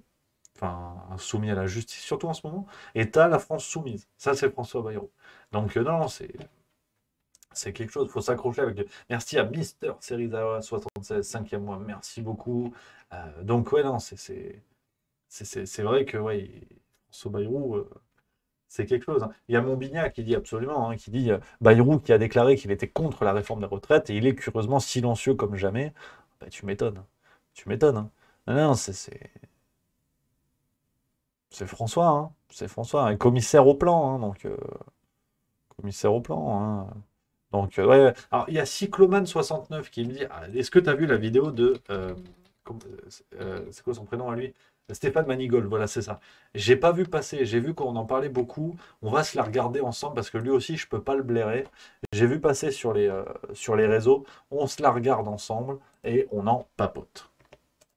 enfin, soumis à la justice, surtout en ce moment, et tu as la France soumise. Ça, c'est François Bayrou. Donc, non, non, c'est quelque chose, il faut s'accrocher avec. Merci à Mister Serizawa 76, 5e mois, merci beaucoup. Donc, ouais, non, c'est vrai que, ouais, François Bayrou, c'est quelque chose, hein. Il y a Montbignac qui dit absolument, hein, qui dit Bayrou qui a déclaré qu'il était contre la réforme des retraites et il est curieusement silencieux comme jamais. Bah, tu m'étonnes. Tu m'étonnes, hein. Non, non, c'est François, hein. C'est François, un commissaire au plan, hein, donc commissaire au plan, hein. Donc, ouais. Alors, il y a Cycloman69 qui me dit est-ce que tu as vu la vidéo de. C'est quoi son prénom à lui? Stéphane Manigold, voilà, c'est ça. J'ai pas vu passer, j'ai vu qu'on en parlait beaucoup. On va se la regarder ensemble parce que lui aussi, je peux pas le blairer. J'ai vu passer sur les réseaux. On se la regarde ensemble et on en papote.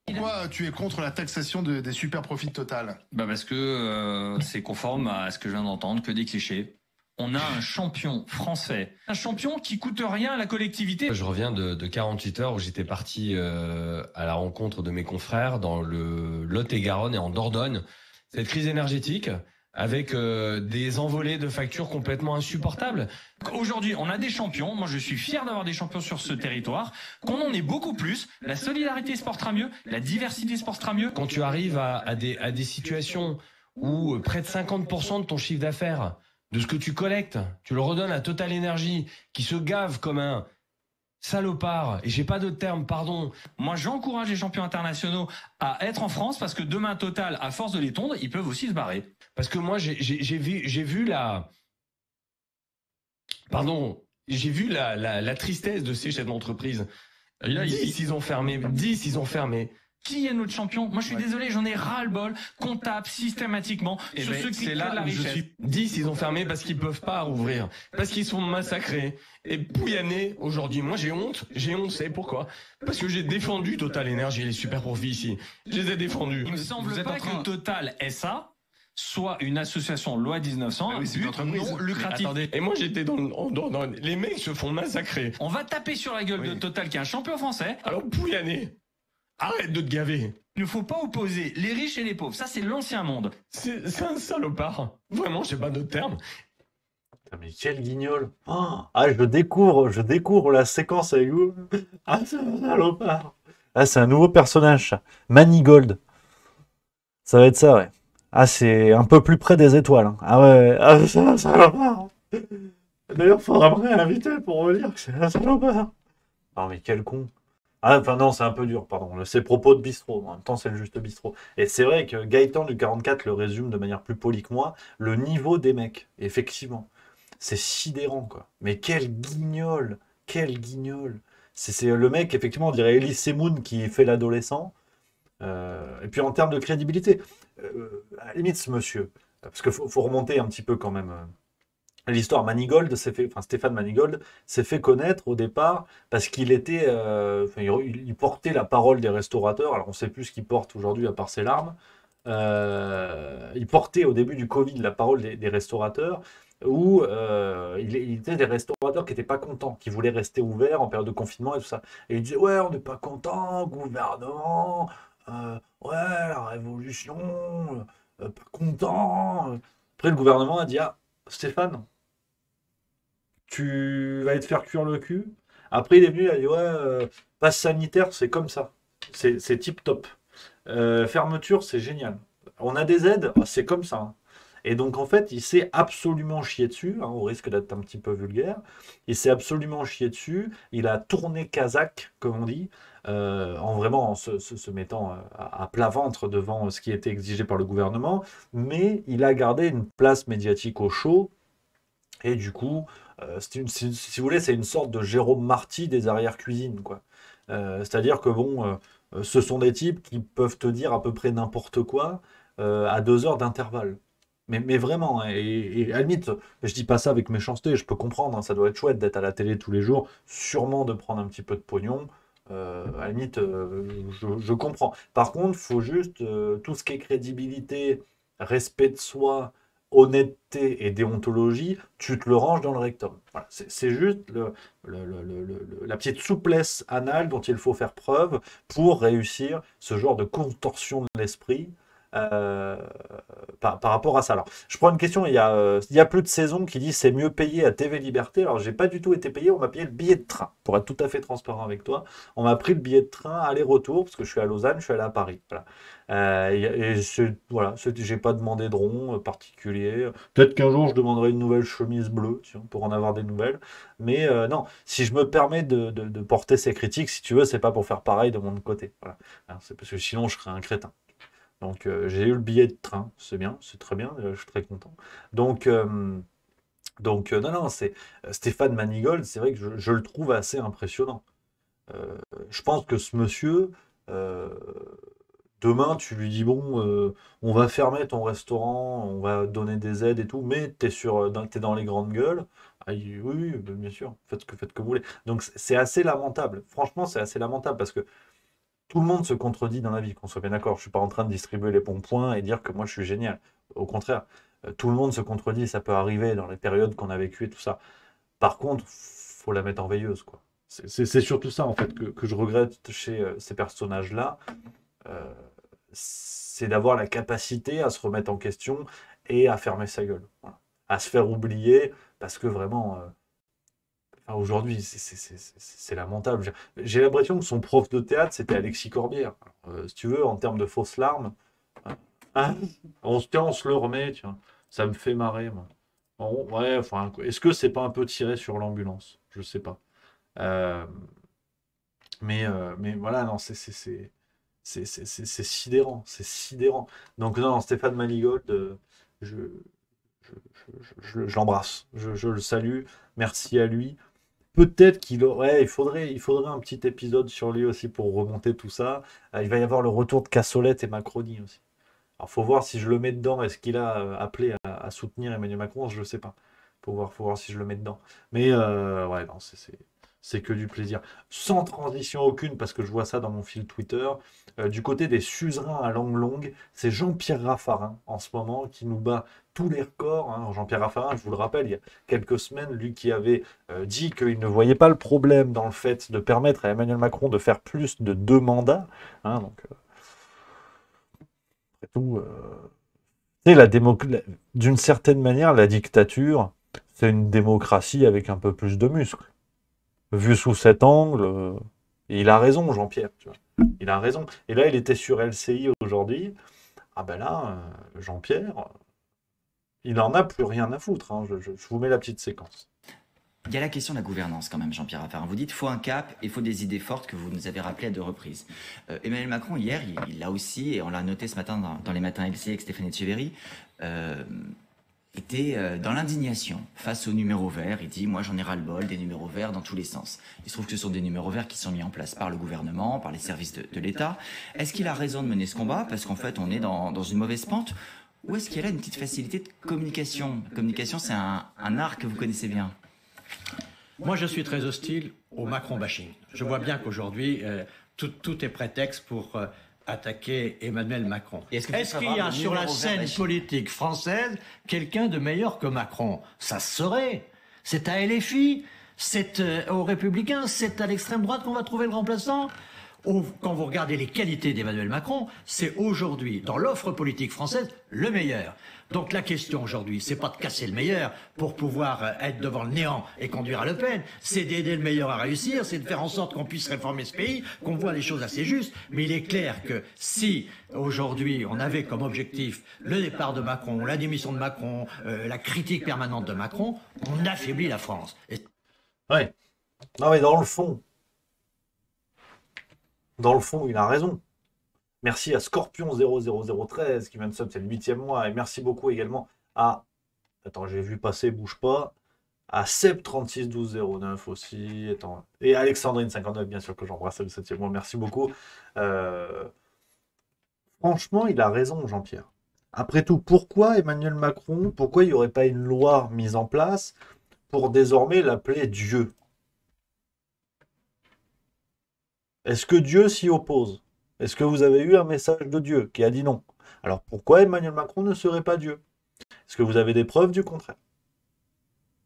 Pourquoi tu es contre la taxation des super profits Total? Bah parce que c'est conforme à ce que je viens d'entendre, que des clichés. On a un champion français, un champion qui coûte rien à la collectivité. Je reviens de 48 heures où j'étais parti à la rencontre de mes confrères dans le Lot-et-Garonne et en Dordogne. Cette crise énergétique avec des envolées de factures complètement insupportables. Aujourd'hui, on a des champions. Moi, je suis fier d'avoir des champions sur ce territoire. Qu'on en ait beaucoup plus. La solidarité se portera mieux. La diversité se portera mieux. Quand tu arrives à des situations où près de 50% de ton chiffre d'affaires, de ce que tu collectes, tu le redonnes à Total Energy, qui se gave comme un salopard, et j'ai pas d'autre terme, pardon. Moi, j'encourage les champions internationaux à être en France parce que demain, Total, à force de les tondre, ils peuvent aussi se barrer. Parce que moi, j'ai vu la tristesse de ces chefs d'entreprise. Et là, 10, ils ont fermé. 10, ils ont fermé. Qui est notre champion? Moi, je suis désolé, j'en ai ras-le-bol qu'on tape systématiquement sur ceux qui créent de la richesse. 10, ils ont fermé parce qu'ils peuvent pas rouvrir. Parce qu'ils sont massacrés et pouillanés aujourd'hui. Moi, j'ai honte, c'est pourquoi? Parce que j'ai défendu Total Energy, les super profits ici. Je les ai défendus. Il me semble pas que Total SA soit une association loi 1900, oui, c'est une entreprise non lucratif. Attendez. Et moi, j'étais dans les mecs se font massacrer. On va taper sur la gueule de Total, qui est un champion français. Alors, pouillané, arrête de te gaver. Il ne faut pas opposer les riches et les pauvres. Ça, c'est l'ancien monde. C'est un salopard. Vraiment, j'ai pas d'autre terme. Putain, mais quel guignol. Oh, ah, je découvre la séquence avec vous. Ah, c'est un salopard. Ah, c'est un nouveau personnage, ça. Manigold. Ça va être ça, ouais. Ah, c'est un peu plus près des étoiles, hein. Ah ouais, ah, c'est un salopard. D'ailleurs, faudra me réinviter pour me dire que c'est un salopard. Non, mais quel con. Ah, enfin non, c'est un peu dur, pardon. C'est propos de bistrot. En même temps, c'est le juste bistrot. Et c'est vrai que Gaëtan du 44 le résume de manière plus polie que moi. Le niveau des mecs, effectivement. C'est sidérant, quoi. Mais quel guignol. Quel guignol. C'est le mec, effectivement, on dirait Elie Semoun qui fait l'adolescent. Et puis en termes de crédibilité, à la limite, ce monsieur, parce qu'il faut remonter un petit peu quand même. L'histoire Manigold enfin Stéphane Manigold s'est fait connaître au départ parce qu'il était, enfin, il portait la parole des restaurateurs. Alors on ne sait plus ce qu'il porte aujourd'hui à part ses larmes. Il portait au début du Covid la parole des restaurateurs où il était des restaurateurs qui n'étaient pas contents, qui voulaient rester ouverts en période de confinement et tout ça. Et il disait ouais, on n'est pas content, gouvernement, ouais, la révolution, pas content. Après le gouvernement a dit ah Stéphane, tu vas te faire cuire le cul. Après, il est venu, il a dit, ouais, passe sanitaire, c'est comme ça. C'est tip top. Fermeture, c'est génial. On a des aides, c'est comme ça, hein. Et donc, en fait, il s'est absolument chié dessus, hein, au risque d'être un petit peu vulgaire. Il s'est absolument chié dessus. Il a tourné Kazakh, comme on dit, en vraiment se mettant à plat ventre devant ce qui était exigé par le gouvernement. Mais il a gardé une place médiatique au chaud. Et du coup, si vous voulez, c'est une sorte de Jérôme Marty des arrières-cuisines, quoi. C'est-à-dire que bon, ce sont des types qui peuvent te dire à peu près n'importe quoi à 2 heures d'intervalle. Mais vraiment, hein, et à la limite, je dis pas ça avec méchanceté, je peux comprendre, hein, ça doit être chouette d'être à la télé tous les jours, sûrement de prendre un petit peu de pognon. À la limite, je comprends. Par contre, il faut juste tout ce qui est crédibilité, respect de soi, honnêteté et déontologie, tu te le ranges dans le rectum. Voilà, c'est juste la petite souplesse anale dont il faut faire preuve pour réussir ce genre de contorsion de l'esprit euh, par rapport à ça. Alors, je prends une question, il y a plus de saison qui dit c'est mieux payé à TV Liberté. Alors, j'ai pas du tout été payé, on m'a payé le billet de train, pour être tout à fait transparent avec toi. On m'a pris le billet de train aller-retour, parce que je suis à Lausanne, je suis allé à Paris. Voilà. Voilà, j'ai pas demandé de rond particulier. Peut-être qu'un jour je demanderai une nouvelle chemise bleue, tiens, pour en avoir des nouvelles. Mais non, si je me permets de porter ces critiques, si tu veux, c'est pas pour faire pareil de mon côté. Voilà. Hein, c'est parce que sinon je serais un crétin. Donc j'ai eu le billet de train, c'est bien, c'est très bien, je suis très content. Donc, non, non, c'est Stéphane Manigold, c'est vrai que je le trouve assez impressionnant. Je pense que ce monsieur, euh, demain, tu lui dis, bon, on va fermer ton restaurant, on va donner des aides et tout, mais t'es dans les grandes gueules. Ah, oui, oui, ben, bien sûr, faites que vous voulez. Donc c'est assez lamentable. Franchement, c'est assez lamentable parce que tout le monde se contredit dans la vie, qu'on soit bien d'accord. Je suis pas en train de distribuer les bons points et dire que moi je suis génial. Au contraire, tout le monde se contredit, ça peut arriver dans les périodes qu'on a vécues et tout ça. Par contre, faut la mettre en veilleuse, quoi. C'est surtout ça, en fait, que je regrette chez ces personnages-là. Euh, c'est d'avoir la capacité à se remettre en question et à fermer sa gueule. Voilà. À se faire oublier, parce que vraiment, enfin, aujourd'hui, c'est lamentable. J'ai l'impression que son prof de théâtre, c'était Alexis Corbière. Si tu veux, en termes de fausses larmes, hein, on se le remet, tiens. Ça me fait marrer, moi. Bon, ouais, enfin, est-ce que c'est pas un peu tiré sur l'ambulance? Je sais pas. Euh, mais voilà, non, c'est sidérant, c'est sidérant. Donc non, Stéphane Manigold, je, je l'embrasse, je le salue, merci à lui. Peut-être il faudrait un petit épisode sur lui aussi pour remonter tout ça. Il va y avoir le retour de Cassolette et Macroni aussi. Alors faut voir si je le mets dedans. Est-ce qu'il a appelé à soutenir Emmanuel Macron? Je ne sais pas. Faut voir si je le mets dedans. Mais ouais, non, c'est que du plaisir. Sans transition aucune, parce que je vois ça dans mon fil Twitter. Du côté des suzerains à langue longue, c'est Jean-Pierre Raffarin en ce moment qui nous bat tous les records, hein. Jean-Pierre Raffarin, je vous le rappelle, il y a quelques semaines, lui qui avait dit qu'il ne voyait pas le problème dans le fait de permettre à Emmanuel Macron de faire plus de 2 mandats, hein. Donc, après tout, tu sais, d'une certaine manière, la dictature c'est une démocratie avec un peu plus de muscles. Vu sous cet angle, et il a raison, Jean-Pierre, tu vois. Il a raison. Et là, il était sur LCI aujourd'hui. Ah ben là, Jean-Pierre, il en a plus rien à foutre, hein. Je vous mets la petite séquence. Il y a la question de la gouvernance quand même, Jean-Pierre Raffarin. Vous dites faut un cap et il faut des idées fortes que vous nous avez rappelées à 2 reprises. Emmanuel Macron, hier, il l'a aussi, et on l'a noté ce matin dans les matins LCI avec Stéphane Etcheverry, était dans l'indignation face aux numéros verts. Il dit, moi j'en ai ras-le-bol des numéros verts dans tous les sens. Il se trouve que ce sont des numéros verts qui sont mis en place par le gouvernement, par les services de l'État. Est-ce qu'il a raison de mener ce combat? Parce qu'en fait, on est dans une mauvaise pente. Ou est-ce qu'il y a là une petite facilité de communication? Communication, c'est un art que vous connaissez bien. Moi, je suis très hostile au Macron bashing. Je vois bien qu'aujourd'hui, tout est prétexte pour attaquer Emmanuel Macron. Est-ce qu'il y a sur la scène politique française quelqu'un de meilleur que Macron? Ça se saurait. C'est à LFI, c'est aux Républicains, c'est à l'extrême droite qu'on va trouver le remplaçant. Quand vous regardez les qualités d'Emmanuel Macron, c'est aujourd'hui, dans l'offre politique française, le meilleur. Donc la question aujourd'hui, c'est pas de casser le meilleur pour pouvoir être devant le néant et conduire à Le Pen, c'est d'aider le meilleur à réussir, c'est de faire en sorte qu'on puisse réformer ce pays, qu'on voit les choses assez justes. Mais il est clair que si aujourd'hui on avait comme objectif le départ de Macron, la démission de Macron, la critique permanente de Macron, on affaiblit la France. Oui. Non mais dans le fond, il a raison. Merci à Scorpion00013 qui vient de sub, c'est le 8e mois. Et merci beaucoup également à... Attends, j'ai vu passer, bouge pas. À Seb361209 aussi. Attends. Et Alexandrine59, bien sûr, que j'embrasse, le 7e mois. Merci beaucoup. Franchement, il a raison, Jean-Pierre. Après tout, pourquoi Emmanuel Macron, pourquoi il n'y aurait pas une loi mise en place pour désormais l'appeler Dieu? Est-ce que Dieu s'y oppose? Est-ce que vous avez eu un message de Dieu qui a dit non? Alors pourquoi Emmanuel Macron ne serait pas Dieu? Est-ce que vous avez des preuves du contraire?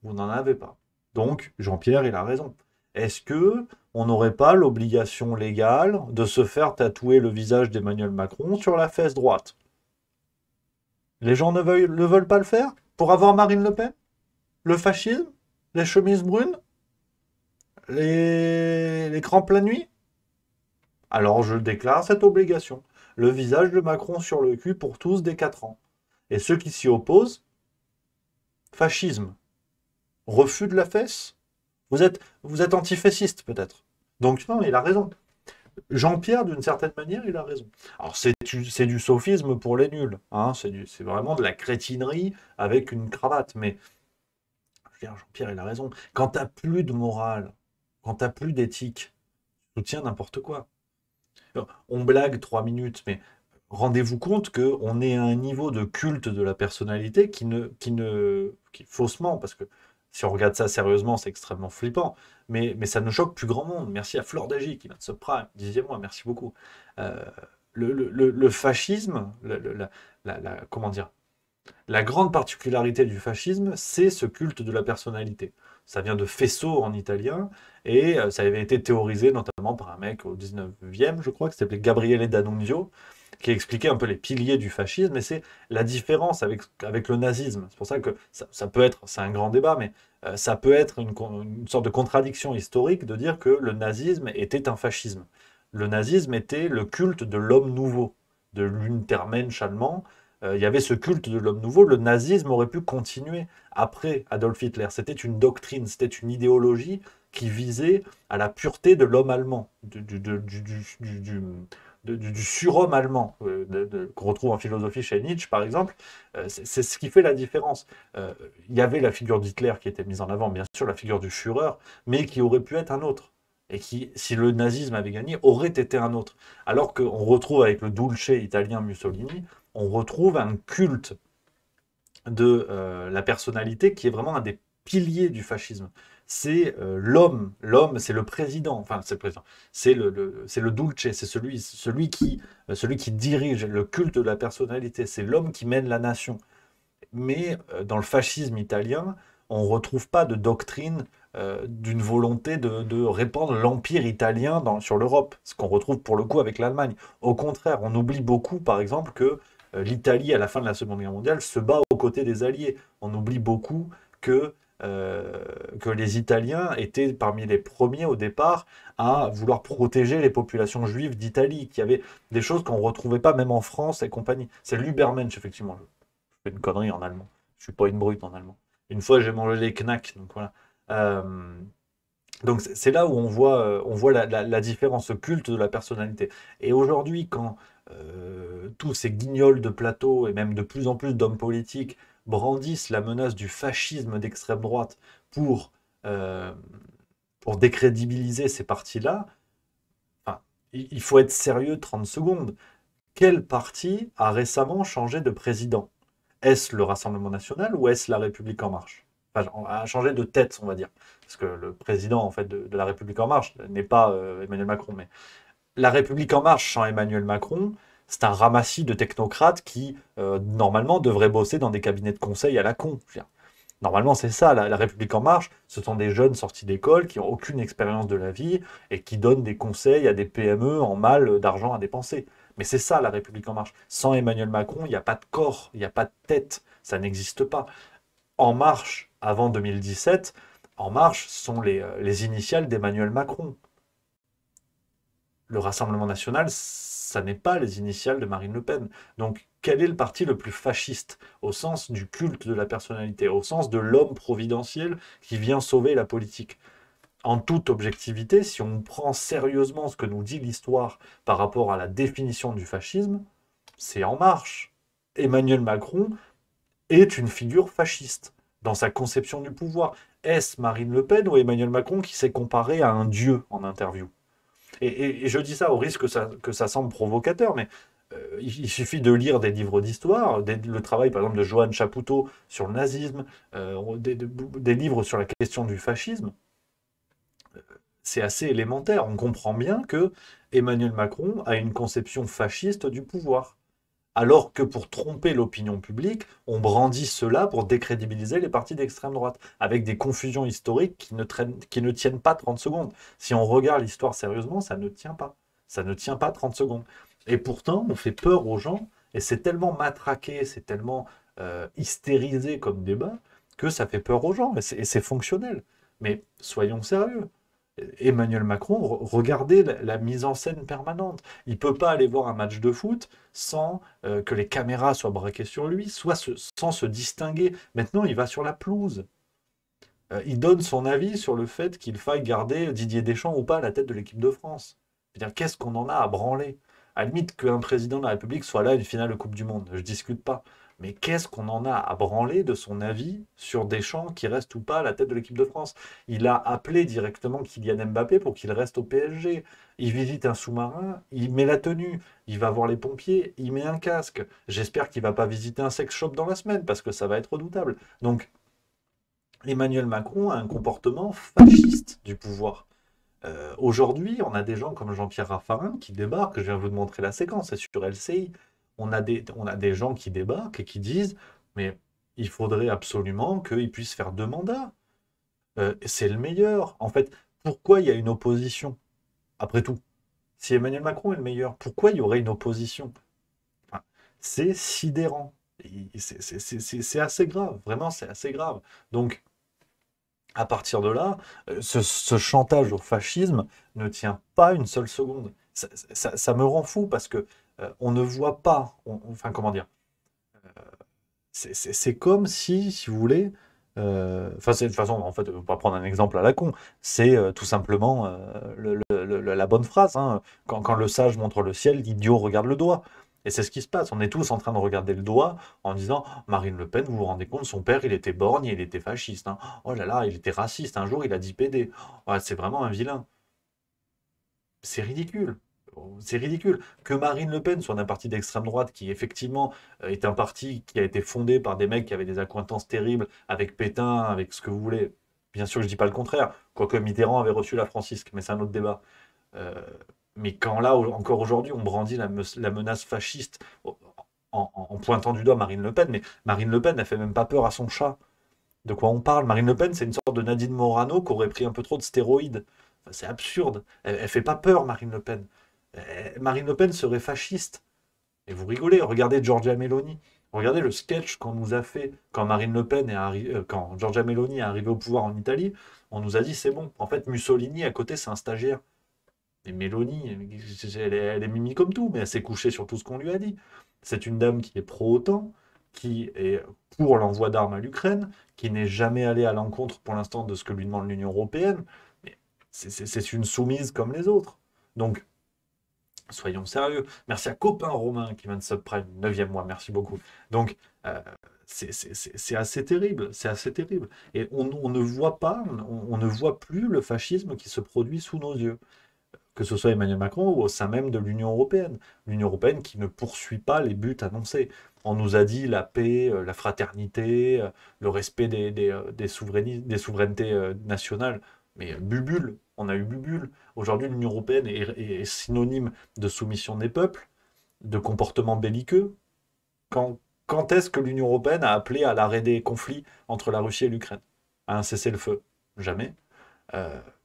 Vous n'en avez pas. Donc, Jean-Pierre, il a raison. Est-ce que on n'aurait pas l'obligation légale de se faire tatouer le visage d'Emmanuel Macron sur la fesse droite? Les gens ne veulent pas le faire? Pour avoir Marine Le Pen? Le fascisme? Les chemises brunes? Les crampes la nuit? Alors je déclare cette obligation. Le visage de Macron sur le cul pour tous dès 4 ans. Et ceux qui s'y opposent, fascisme. Refus de la fesse. Vous êtes antifasciste peut-être. Donc non, il a raison. Jean-Pierre, d'une certaine manière, il a raison. Alors c'est du sophisme pour les nuls. Hein, c'est vraiment de la crétinerie avec une cravate. Mais je veux dire, Jean-Pierre, il a raison. Quand t'as plus de morale, quand t'as plus d'éthique, tu soutiens n'importe quoi. On blague 3 minutes, mais rendez-vous compte qu'on est à un niveau de culte de la personnalité qui faussement, parce que si on regarde ça sérieusement, c'est extrêmement flippant, mais ça ne choque plus grand monde. Merci à Fleur d'Agy qui vient de se prendre, 10e mois, merci beaucoup. Le fascisme, comment dire, la grande particularité du fascisme, c'est ce culte de la personnalité. Ça vient de Fesso en italien, et ça avait été théorisé notamment par un mec au 19e, je crois, qui s'appelait Gabriele D'Annunzio, qui expliquait un peu les piliers du fascisme, et c'est la différence avec le nazisme. C'est pour ça que ça peut être, c'est un grand débat, mais ça peut être une sorte de contradiction historique de dire que le nazisme était un fascisme. Le nazisme était le culte de l'homme nouveau, de l'Untermensch allemand. Il y avait ce culte de l'homme nouveau. Le nazisme aurait pu continuer après Adolf Hitler. C'était une doctrine, c'était une idéologie qui visait à la pureté de l'homme allemand, du surhomme allemand, qu'on retrouve en philosophie chez Nietzsche, par exemple. C'est ce qui fait la différence. Il y avait la figure d'Hitler qui était mise en avant, bien sûr, la figure du Führer, mais qui aurait pu être un autre. Et qui, si le nazisme avait gagné, aurait été un autre. Alors qu'on retrouve avec le Dulce italien Mussolini, on retrouve un culte de la personnalité qui est vraiment un des piliers du fascisme. C'est l'homme, c'est le président, enfin c'est le président, c'est le Dulce, c'est celui qui dirige le culte de la personnalité, c'est l'homme qui mène la nation. Mais dans le fascisme italien, on ne retrouve pas de doctrine d'une volonté de répandre l'empire italien sur l'Europe, ce qu'on retrouve pour le coup avec l'Allemagne. Au contraire, on oublie beaucoup, par exemple, que l'Italie, à la fin de la Seconde Guerre mondiale, se bat aux côtés des Alliés. On oublie beaucoup que que les Italiens étaient parmi les premiers au départ à vouloir protéger les populations juives d'Italie, qu'il y avait des choses qu'on ne retrouvait pas même en France et compagnie. C'est l'Übermensch, effectivement. Je fais une connerie en allemand. Je suis pas une brute en allemand. Une fois, j'ai mangé les knacks, donc voilà. Donc c'est là où on voit la différence, ce culte de la personnalité. Et aujourd'hui, quand tous ces guignols de plateau et même de plus en plus d'hommes politiques brandissent la menace du fascisme d'extrême droite pour, euh, pour décrédibiliser ces partis-là, enfin, il faut être sérieux 30 secondes. Quel parti a récemment changé de président? Est-ce le Rassemblement national ou est-ce la République en marche? Enfin, a changé de tête, on va dire. Parce que le président en fait, de la République en marche n'est pas Emmanuel Macron. Mais la République en marche sans Emmanuel Macron, c'est un ramassis de technocrates qui, normalement, devraient bosser dans des cabinets de conseil à la con. Je veux dire, normalement, c'est ça, la République en marche. Ce sont des jeunes sortis d'école qui n'ont aucune expérience de la vie et qui donnent des conseils à des PME en mal d'argent à dépenser. Mais c'est ça, la République en marche. Sans Emmanuel Macron, il n'y a pas de corps, il n'y a pas de tête. Ça n'existe pas. En marche, avant 2017, En marche sont les initiales d'Emmanuel Macron. Le Rassemblement national, ça n'est pas les initiales de Marine Le Pen. Donc, quel est le parti le plus fasciste au sens du culte de la personnalité, au sens de l'homme providentiel qui vient sauver la politique? En toute objectivité, si on prend sérieusement ce que nous dit l'histoire par rapport à la définition du fascisme, c'est En Marche. Emmanuel Macron est une figure fasciste dans sa conception du pouvoir. Est-ce Marine Le Pen ou Emmanuel Macron qui s'est comparé à un dieu en interview? Et je dis ça au risque que ça semble provocateur, mais il suffit de lire des livres d'histoire, le travail par exemple de Johann Chapoutot sur le nazisme, des livres sur la question du fascisme. C'est assez élémentaire. On comprend bien que Emmanuel Macron a une conception fasciste du pouvoir. Alors que pour tromper l'opinion publique, on brandit cela pour décrédibiliser les partis d'extrême droite, avec des confusions historiques qui ne tiennent pas 30 secondes. Si on regarde l'histoire sérieusement, ça ne tient pas. Ça ne tient pas 30 secondes. Et pourtant, on fait peur aux gens, et c'est tellement matraqué, c'est tellement hystérisé comme débat, que ça fait peur aux gens, et c'est fonctionnel. Mais soyons sérieux. Emmanuel Macron, regardez la mise en scène permanente. Il ne peut pas aller voir un match de foot sans que les caméras soient braquées sur lui, sans se distinguer. Maintenant, il va sur la pelouse. Il donne son avis sur le fait qu'il faille garder Didier Deschamps ou pas à la tête de l'équipe de France. C'est-à-dire, qu'est-ce qu'on en a à branler? À la limite qu'un président de la République soit là à une finale de Coupe du Monde, je ne discute pas. Mais qu'est-ce qu'on en a à branler de son avis sur Deschamps qui reste ou pas à la tête de l'équipe de France? Il a appelé directement Kylian Mbappé pour qu'il reste au PSG. Il visite un sous-marin, il met la tenue, il va voir les pompiers, il met un casque. J'espère qu'il ne va pas visiter un sex shop dans la semaine parce que ça va être redoutable. Donc, Emmanuel Macron a un comportement fasciste du pouvoir. Aujourd'hui, on a des gens comme Jean-Pierre Raffarin qui débarquent. Je viens de vous montrer la séquence, c'est sur LCI. On a des gens qui débarquent et qui disent mais il faudrait absolument qu'il puisse faire 2 mandats. C'est le meilleur. En fait, pourquoi il y a une opposition? Après tout, si Emmanuel Macron est le meilleur, pourquoi il y aurait une opposition? Enfin, c'est sidérant. C'est assez grave. Vraiment, c'est assez grave. Donc, à partir de là, ce chantage au fascisme ne tient pas une seule seconde. Ça me rend fou parce que on ne voit pas. Enfin, comment dire? C'est comme si vous voulez. Enfin, de toute façon, en fait, on va prendre un exemple à la con. C'est tout simplement la bonne phrase, hein. Quand le sage montre le ciel, l'idiot regarde le doigt. Et c'est ce qui se passe. On est tous en train de regarder le doigt en disant Marine Le Pen, vous vous rendez compte, son père, il était borgne, il était fasciste, hein. Oh là là, il était raciste. Un jour, il a dit PD. Ouais, c'est vraiment un vilain. C'est ridicule. C'est ridicule. Que Marine Le Pen soit d'un parti d'extrême droite qui, effectivement, est un parti qui a été fondé par des mecs qui avaient des accointances terribles avec Pétain, avec ce que vous voulez. Bien sûr, je ne dis pas le contraire. Quoique Mitterrand avait reçu la francisque, mais c'est un autre débat. Euh, mais quand là, encore aujourd'hui, on brandit la menace fasciste en pointant du doigt Marine Le Pen, mais Marine Le Pen n'a fait même pas peur à son chat. De quoi on parle? Marine Le Pen, c'est une sorte de Nadine Morano qui aurait pris un peu trop de stéroïdes. Enfin, c'est absurde. Elle fait pas peur, Marine Le Pen. Marine Le Pen serait fasciste. Et vous rigolez, regardez Giorgia Meloni. Regardez le sketch qu'on nous a fait quand Marine Le Pen quand Giorgia Meloni est arrivée au pouvoir en Italie. On nous a dit c'est bon. En fait, Mussolini à côté, c'est un stagiaire. Et Meloni, elle est mimi comme tout, mais elle s'est couchée sur tout ce qu'on lui a dit. C'est une dame qui est pro-OTAN, qui est pour l'envoi d'armes à l'Ukraine, qui n'est jamais allée à l'encontre pour l'instant de ce que lui demande l'Union européenne. Mais c'est une soumise comme les autres. Donc, soyons sérieux. Merci à Copain Romain qui vient de subprime, 9e mois, merci beaucoup. Donc, c'est assez terrible, c'est assez terrible. Et on ne voit pas, on ne voit plus le fascisme qui se produit sous nos yeux, que ce soit Emmanuel Macron ou au sein même de l'Union européenne. L'Union européenne qui ne poursuit pas les buts annoncés. On nous a dit la paix, la fraternité, le respect des souverainetés nationales. Mais bubule, on a eu bubule. Aujourd'hui, l'Union européenne est synonyme de soumission des peuples, de comportement belliqueux. Quand est-ce que l'Union européenne a appelé à l'arrêt des conflits entre la Russie et l'Ukraine? À un cessez-le-feu? Jamais.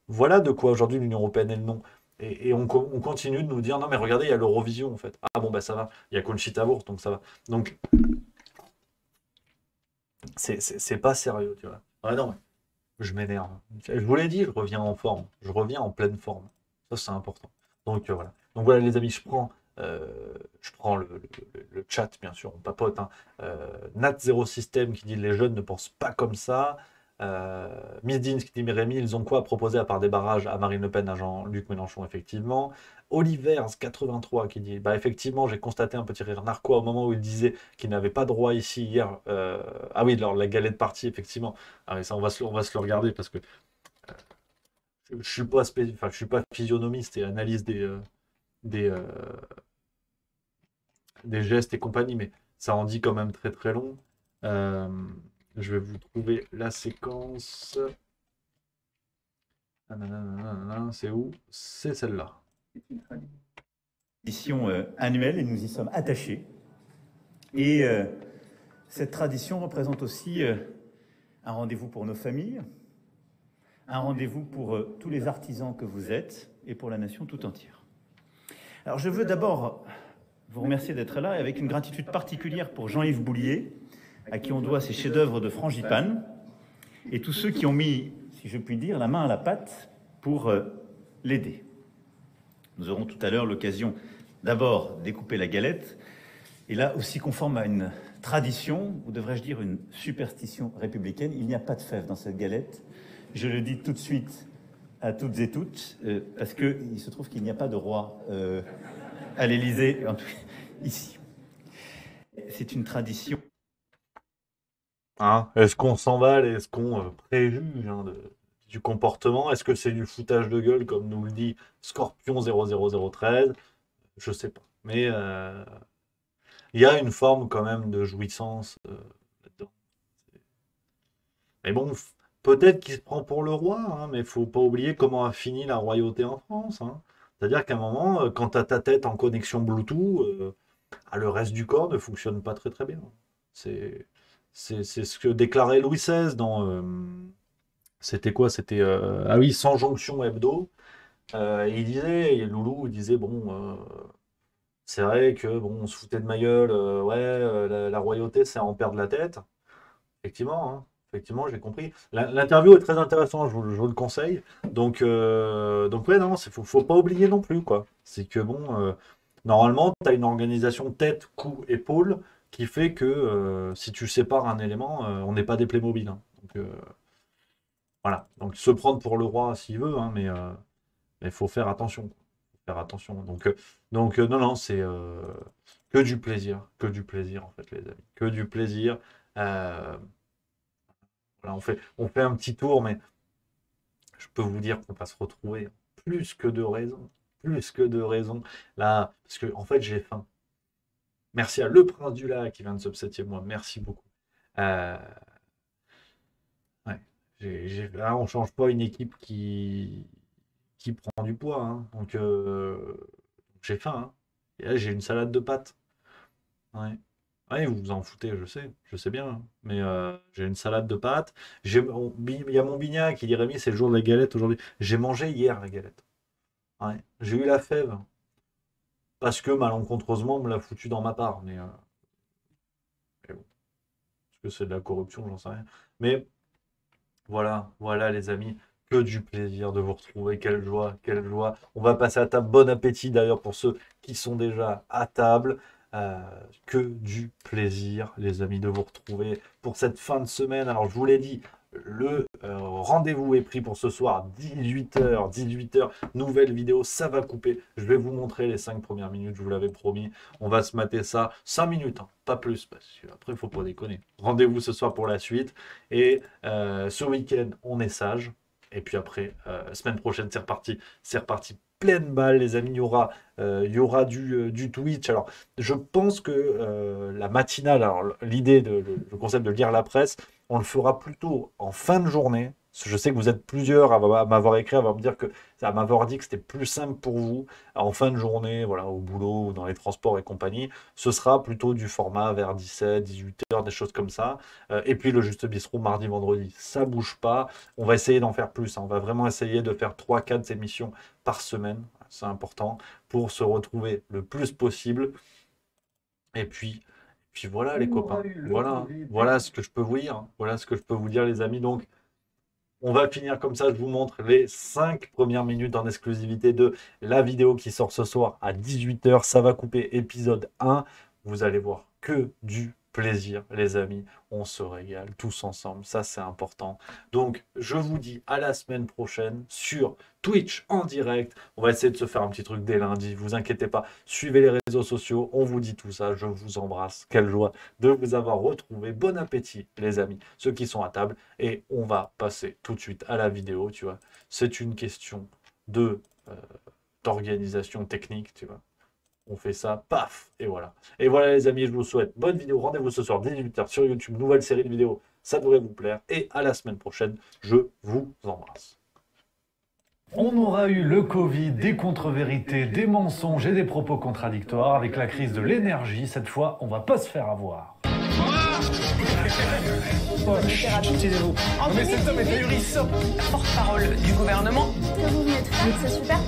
Voilà de quoi aujourd'hui l'Union européenne est le nom. Et on continue de nous dire, non mais regardez, il y a l'Eurovision en fait. Ah bon, bah ça va, il y a Conchita Wurst, donc ça va. Donc, c'est pas sérieux, tu vois. Ah non, je m'énerve. Je vous l'ai dit, je reviens en forme. Je reviens en pleine forme. Ça, c'est important. Donc voilà. Donc voilà les amis, je prends le chat, bien sûr, on papote. Hein. Nat0System qui dit, les jeunes ne pensent pas comme ça. Miss Deans qui dit, mais Rémi, ils ont quoi à proposer à part des barrages à Marine Le Pen, à Jean-Luc Mélenchon, effectivement. Olivers83 qui dit, bah effectivement, j'ai constaté un petit rire narquois au moment où il disait qu'il n'avait pas droit ici hier. Ah oui, alors la galette partie, effectivement. Ah oui, ça, on va se le regarder parce que je suis pas je suis pas physionomiste et analyse des, euh, des gestes et compagnie, mais ça en dit quand même très très long. Je vais vous trouver la séquence. C'est où? C'est celle-là. Tradition annuelle et nous y sommes attachés. Et cette tradition représente aussi un rendez-vous pour nos familles, un rendez-vous pour tous les artisans que vous êtes et pour la nation tout entière. Alors je veux d'abord vous remercier d'être là et avec une gratitude particulière pour Jean-Yves Boulier, à qui on doit ces chefs-d'œuvre de frangipane, et tous ceux qui ont mis, si je puis dire, la main à la pâte pour l'aider. Nous aurons tout à l'heure l'occasion d'abord de découper la galette, et là aussi conforme à une tradition, ou devrais-je dire une superstition républicaine, il n'y a pas de fèves dans cette galette. Je le dis tout de suite à toutes et toutes, parce qu'il se trouve qu'il n'y a pas de roi à l'Élysée, en tout cas ici. C'est une tradition. Hein, est-ce qu'on s'emballe? Est-ce qu'on préjuge du comportement? Est-ce que c'est du foutage de gueule, comme nous le dit Scorpion 00013? Je sais pas. Mais il y a une forme quand même de jouissance là-dedans. Mais bon, peut-être qu'il se prend pour le roi, hein, mais il faut pas oublier comment a fini la royauté en France. Hein. C'est-à-dire qu'à un moment, quand tu as ta tête en connexion Bluetooth, le reste du corps ne fonctionne pas très très bien. C'est ce que déclarait Louis XVI dans... c'était quoi? C'était... ah oui, Sans jonction hebdo. Il disait, et Loulou il disait, bon, c'est vrai que bon, on se foutait de ma gueule, la royauté, c'est à en perdre la tête. Effectivement, hein. Effectivement, j'ai compris. L'interview est très intéressante, je vous le conseille. Donc ouais, non, faut pas oublier non plus, quoi. C'est que bon, normalement, tu as une organisation tête, cou, épaule qui fait que si tu sépares un élément, on n'est pas des Playmobil. Hein. Donc voilà. Donc se prendre pour le roi s'il veut, hein, mais il faut faire attention. Faire attention. Donc non, c'est que du plaisir en fait, les amis. Que du plaisir. Voilà, on fait un petit tour, mais je peux vous dire qu'on va se retrouver plus que de raisons. Plus que de raisons. Là, parce que en fait, j'ai faim. Merci à Le Prince du Lac qui vient de sub 7e mois. Merci beaucoup. Ouais, là, on ne change pas une équipe qui prend du poids. Hein. Donc, j'ai faim. Hein. Et là, j'ai une salade de pâtes. Ouais. Ouais, vous vous en foutez, je sais bien. Hein. Mais j'ai une salade de pâtes. Il y a mon bignat qui dit Rémi, c'est le jour de la galette aujourd'hui. J'ai mangé hier la galette. Ouais. J'ai eu la fève. Parce que malencontreusement, on me l'a foutu dans ma part. Mais que c'est de la corruption, j'en sais rien. Mais voilà, voilà les amis, que du plaisir de vous retrouver, quelle joie, quelle joie. On va passer à table, bon appétit d'ailleurs pour ceux qui sont déjà à table. Que du plaisir les amis de vous retrouver pour cette fin de semaine. Alors je vous l'ai dit, le rendez-vous est pris pour ce soir, 18h, nouvelle vidéo, ça va couper. Je vais vous montrer les 5 premières minutes, je vous l'avais promis. On va se mater ça, 5 minutes, hein, pas plus, parce qu'après il faut pas déconner. Rendez-vous ce soir pour la suite. Et ce week-end, on est sage. Et puis après, semaine prochaine, c'est reparti pleine balle, les amis. Il y aura du Twitch. Alors, je pense que la matinale, alors l'idée, le concept de lire la presse, on le fera plutôt en fin de journée. Je sais que vous êtes plusieurs à m'avoir écrit, à m'avoir dit que c'était plus simple pour vous en fin de journée, voilà, au boulot ou dans les transports et compagnie. Ce sera plutôt du format vers 17, 18 heures, des choses comme ça. Et puis le Juste Bistrot, mardi, vendredi, ça bouge pas. On va essayer d'en faire plus, hein. On va vraiment essayer de faire 3-4 émissions par semaine. C'est important pour se retrouver le plus possible. Et puis voilà les copains. Voilà ce que je peux vous dire. Voilà ce que je peux vous dire les amis. Donc, on va finir comme ça, je vous montre les 5 premières minutes en exclusivité de la vidéo qui sort ce soir à 18h. Ça va couper épisode 1. Vous allez voir que du plaisir, les amis. On se régale tous ensemble, ça c'est important. Donc, je vous dis à la semaine prochaine sur Twitch en direct. On va essayer de se faire un petit truc dès lundi, vous inquiétez pas. Suivez les réseaux sociaux, on vous dit tout ça. Je vous embrasse. Quelle joie de vous avoir retrouvé. Bon appétit, les amis, ceux qui sont à table. Et on va passer tout de suite à la vidéo, tu vois. C'est une question d'organisation technique, tu vois. On fait ça, paf, et voilà. Et voilà les amis, je vous souhaite bonne vidéo. Rendez-vous ce soir 18h sur YouTube, nouvelle série de vidéos, ça devrait vous plaire. Et à la semaine prochaine, je vous embrasse. On aura eu le Covid, des contre-vérités, des mensonges et des propos contradictoires. Avec la crise de l'énergie, cette fois, on va pas se faire avoir. Taisez-vous. Mais cet homme est ahurissant. Porte-parole du gouvernement. Que vous venez de faire, c'est super.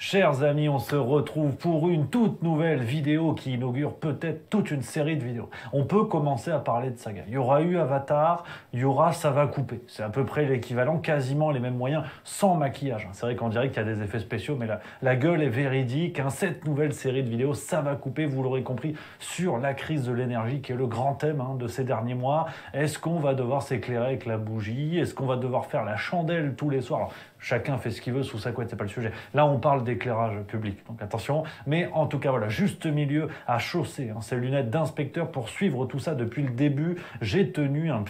Chers amis, on se retrouve pour une toute nouvelle vidéo qui inaugure peut-être toute une série de vidéos. On peut commencer à parler de saga. Il y aura eu Avatar, il y aura Ça va couper. C'est à peu près l'équivalent, quasiment les mêmes moyens, sans maquillage. C'est vrai qu'on dirait qu'il y a des effets spéciaux, mais la gueule est véridique. Cette nouvelle série de vidéos, Ça va couper, vous l'aurez compris, sur la crise de l'énergie, qui est le grand thème de ces derniers mois. Est-ce qu'on va devoir s'éclairer avec la bougie? Est-ce qu'on va devoir faire la chandelle tous les soirs? Alors, chacun fait ce qu'il veut sous sa couette, c'est pas le sujet. Là, on parle d'éclairage public, donc attention. Mais en tout cas, voilà, juste milieu à chausser ses lunettes d'inspecteur pour suivre tout ça depuis le début. J'ai tenu un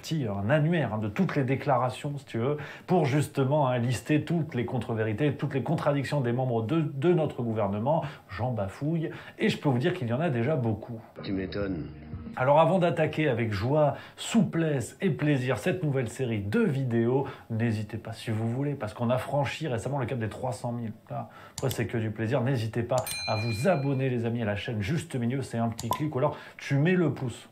annuaire de toutes les déclarations, si tu veux, pour justement lister toutes les contre-vérités, toutes les contradictions des membres de notre gouvernement. J'en bafouille, et je peux vous dire qu'il y en a déjà beaucoup. Tu m'étonnes. Alors avant d'attaquer avec joie, souplesse et plaisir cette nouvelle série de vidéos, n'hésitez pas si vous voulez, parce qu'on a franchi récemment le cap des 300 000. Là, après c'est que du plaisir, n'hésitez pas à vous abonner les amis à la chaîne juste milieu, c'est un petit clic, ou alors tu mets le pouce,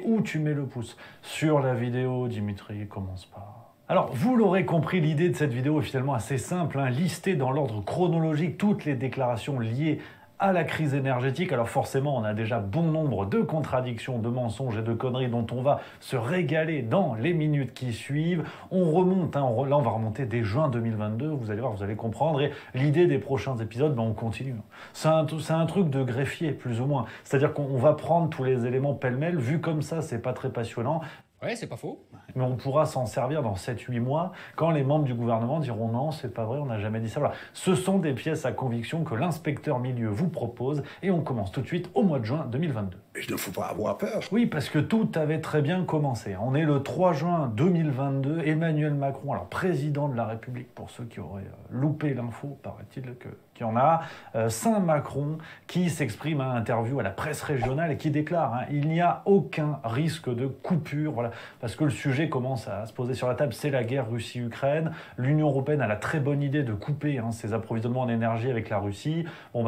où tu mets le pouce sur la vidéo. Dimitri, commence par... Alors, vous l'aurez compris, l'idée de cette vidéo est finalement assez simple, lister dans l'ordre chronologique toutes les déclarations liées à la crise énergétique. Alors forcément, on a déjà bon nombre de contradictions, de mensonges et de conneries dont on va se régaler dans les minutes qui suivent. On remonte, là on va remonter dès juin 2022, vous allez voir, vous allez comprendre. Et l'idée des prochains épisodes, on continue. C'est un truc de greffier, plus ou moins. C'est-à-dire qu'on va prendre tous les éléments pêle-mêle. Vu comme ça, c'est pas très passionnant. Ouais, c'est pas faux. Mais on pourra s'en servir dans 7-8 mois, quand les membres du gouvernement diront non, c'est pas vrai, on n'a jamais dit ça. Voilà. Ce sont des pièces à conviction que l'inspecteur milieu vous propose, et on commence tout de suite au mois de juin 2022. Il ne faut pas avoir peur. Oui, parce que tout avait très bien commencé. On est le 3 juin 2022, Emmanuel Macron, alors président de la République, pour ceux qui auraient loupé l'info, paraît-il qu'il y en a, Saint-Macron, qui s'exprime à interview à la presse régionale et qui déclare il n'y a aucun risque de coupure, voilà, parce que le sujet commence à se poser sur la table, c'est la guerre Russie-Ukraine. L'Union européenne a la très bonne idée de couper ses approvisionnements en énergie avec la Russie.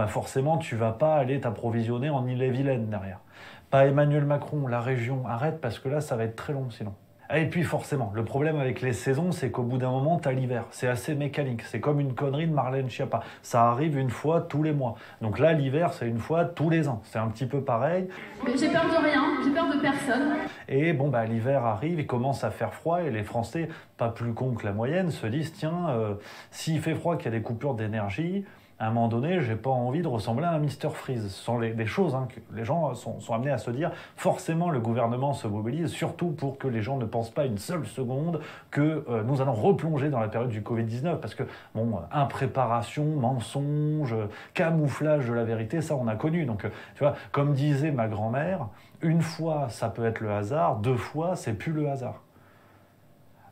Forcément, tu vas pas aller t'approvisionner en Ille-et-Vilaine derrière. Pas Emmanuel Macron, la région, arrête, parce que là, ça va être très long sinon. Et puis forcément, le problème avec les saisons, c'est qu'au bout d'un moment, t'as l'hiver. C'est assez mécanique. C'est comme une connerie de Marlène Schiappa. Ça arrive une fois tous les mois. Donc là, l'hiver, c'est une fois tous les ans. C'est un petit peu pareil. J'ai peur de rien, j'ai peur de personne. Et bon, bah, l'hiver arrive, il commence à faire froid et les Français, pas plus cons que la moyenne, se disent, tiens, s'il fait froid, qu'il y a des coupures d'énergie, à un moment donné, j'ai pas envie de ressembler à un Mr Freeze. Ce sont des choses que les gens sont amenés à se dire. Forcément, le gouvernement se mobilise, surtout pour que les gens ne pensent pas une seule seconde que nous allons replonger dans la période du Covid-19. Parce que, bon, impréparation, mensonge, camouflage de la vérité, ça, on a connu. Donc, tu vois, comme disait ma grand-mère, une fois, ça peut être le hasard, 2 fois, c'est plus le hasard.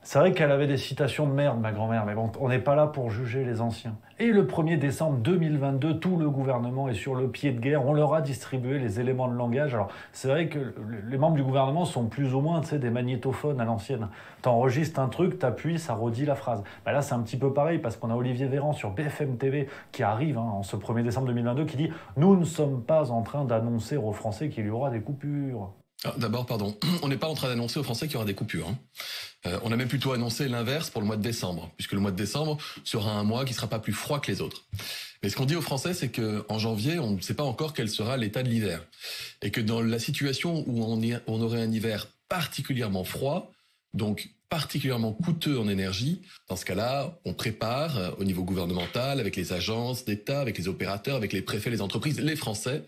C'est vrai qu'elle avait des citations de merde, ma grand-mère, mais bon, on n'est pas là pour juger les anciens. Et le 1er décembre 2022, tout le gouvernement est sur le pied de guerre. On leur a distribué les éléments de langage. Alors, c'est vrai que les membres du gouvernement sont plus ou moins, tu sais, des magnétophones à l'ancienne. T'enregistres un truc, t'appuies, ça redit la phrase. Bah là, c'est un petit peu pareil, parce qu'on a Olivier Véran sur BFM TV qui arrive en ce 1er décembre 2022, qui dit « Nous ne sommes pas en train d'annoncer aux Français qu'il y aura des coupures ». D'abord, pardon, on n'est pas en train d'annoncer aux Français qu'il y aura des coupures. On a même plutôt annoncé l'inverse pour le mois de décembre, puisque le mois de décembre sera un mois qui ne sera pas plus froid que les autres. Mais ce qu'on dit aux Français, c'est qu'en janvier, on ne sait pas encore quel sera l'état de l'hiver. Et que dans la situation où on aurait un hiver particulièrement froid, donc particulièrement coûteux en énergie, dans ce cas-là, on prépare au niveau gouvernemental, avec les agences d'État, avec les opérateurs, avec les préfets, les entreprises, les Français,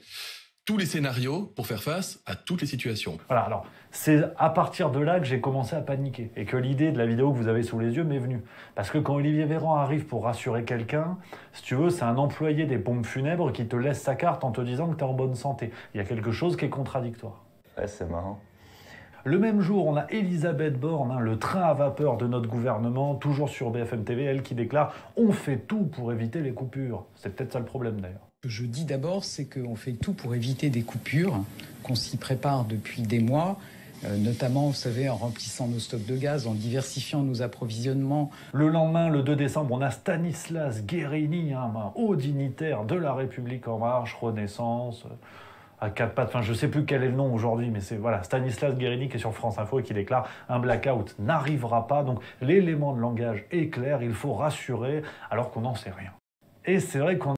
tous les scénarios pour faire face à toutes les situations. Voilà, alors c'est à partir de là que j'ai commencé à paniquer et que l'idée de la vidéo que vous avez sous les yeux m'est venue. Parce que quand Olivier Véran arrive pour rassurer quelqu'un, si tu veux, c'est un employé des pompes funèbres qui te laisse sa carte en te disant que tu es en bonne santé. Il y a quelque chose qui est contradictoire. Ouais, c'est marrant. Le même jour, on a Elisabeth Borne, le train à vapeur de notre gouvernement, toujours sur BFM TV, elle qui déclare « On fait tout pour éviter les coupures ». C'est peut-être ça le problème d'ailleurs. Ce que je dis d'abord, c'est qu'on fait tout pour éviter des coupures, qu'on s'y prépare depuis des mois, notamment, vous savez, en remplissant nos stocks de gaz, en diversifiant nos approvisionnements. Le lendemain, le 2 décembre, on a Stanislas Guérini, un haut dignitaire de La République En Marche, Renaissance, à 4 pattes, enfin je sais plus quel est le nom aujourd'hui, mais c'est voilà, Stanislas Guérini qui est sur France Info et qui déclare « Un blackout n'arrivera pas ». Donc l'élément de langage est clair, il faut rassurer alors qu'on n'en sait rien. Et c'est vrai qu'on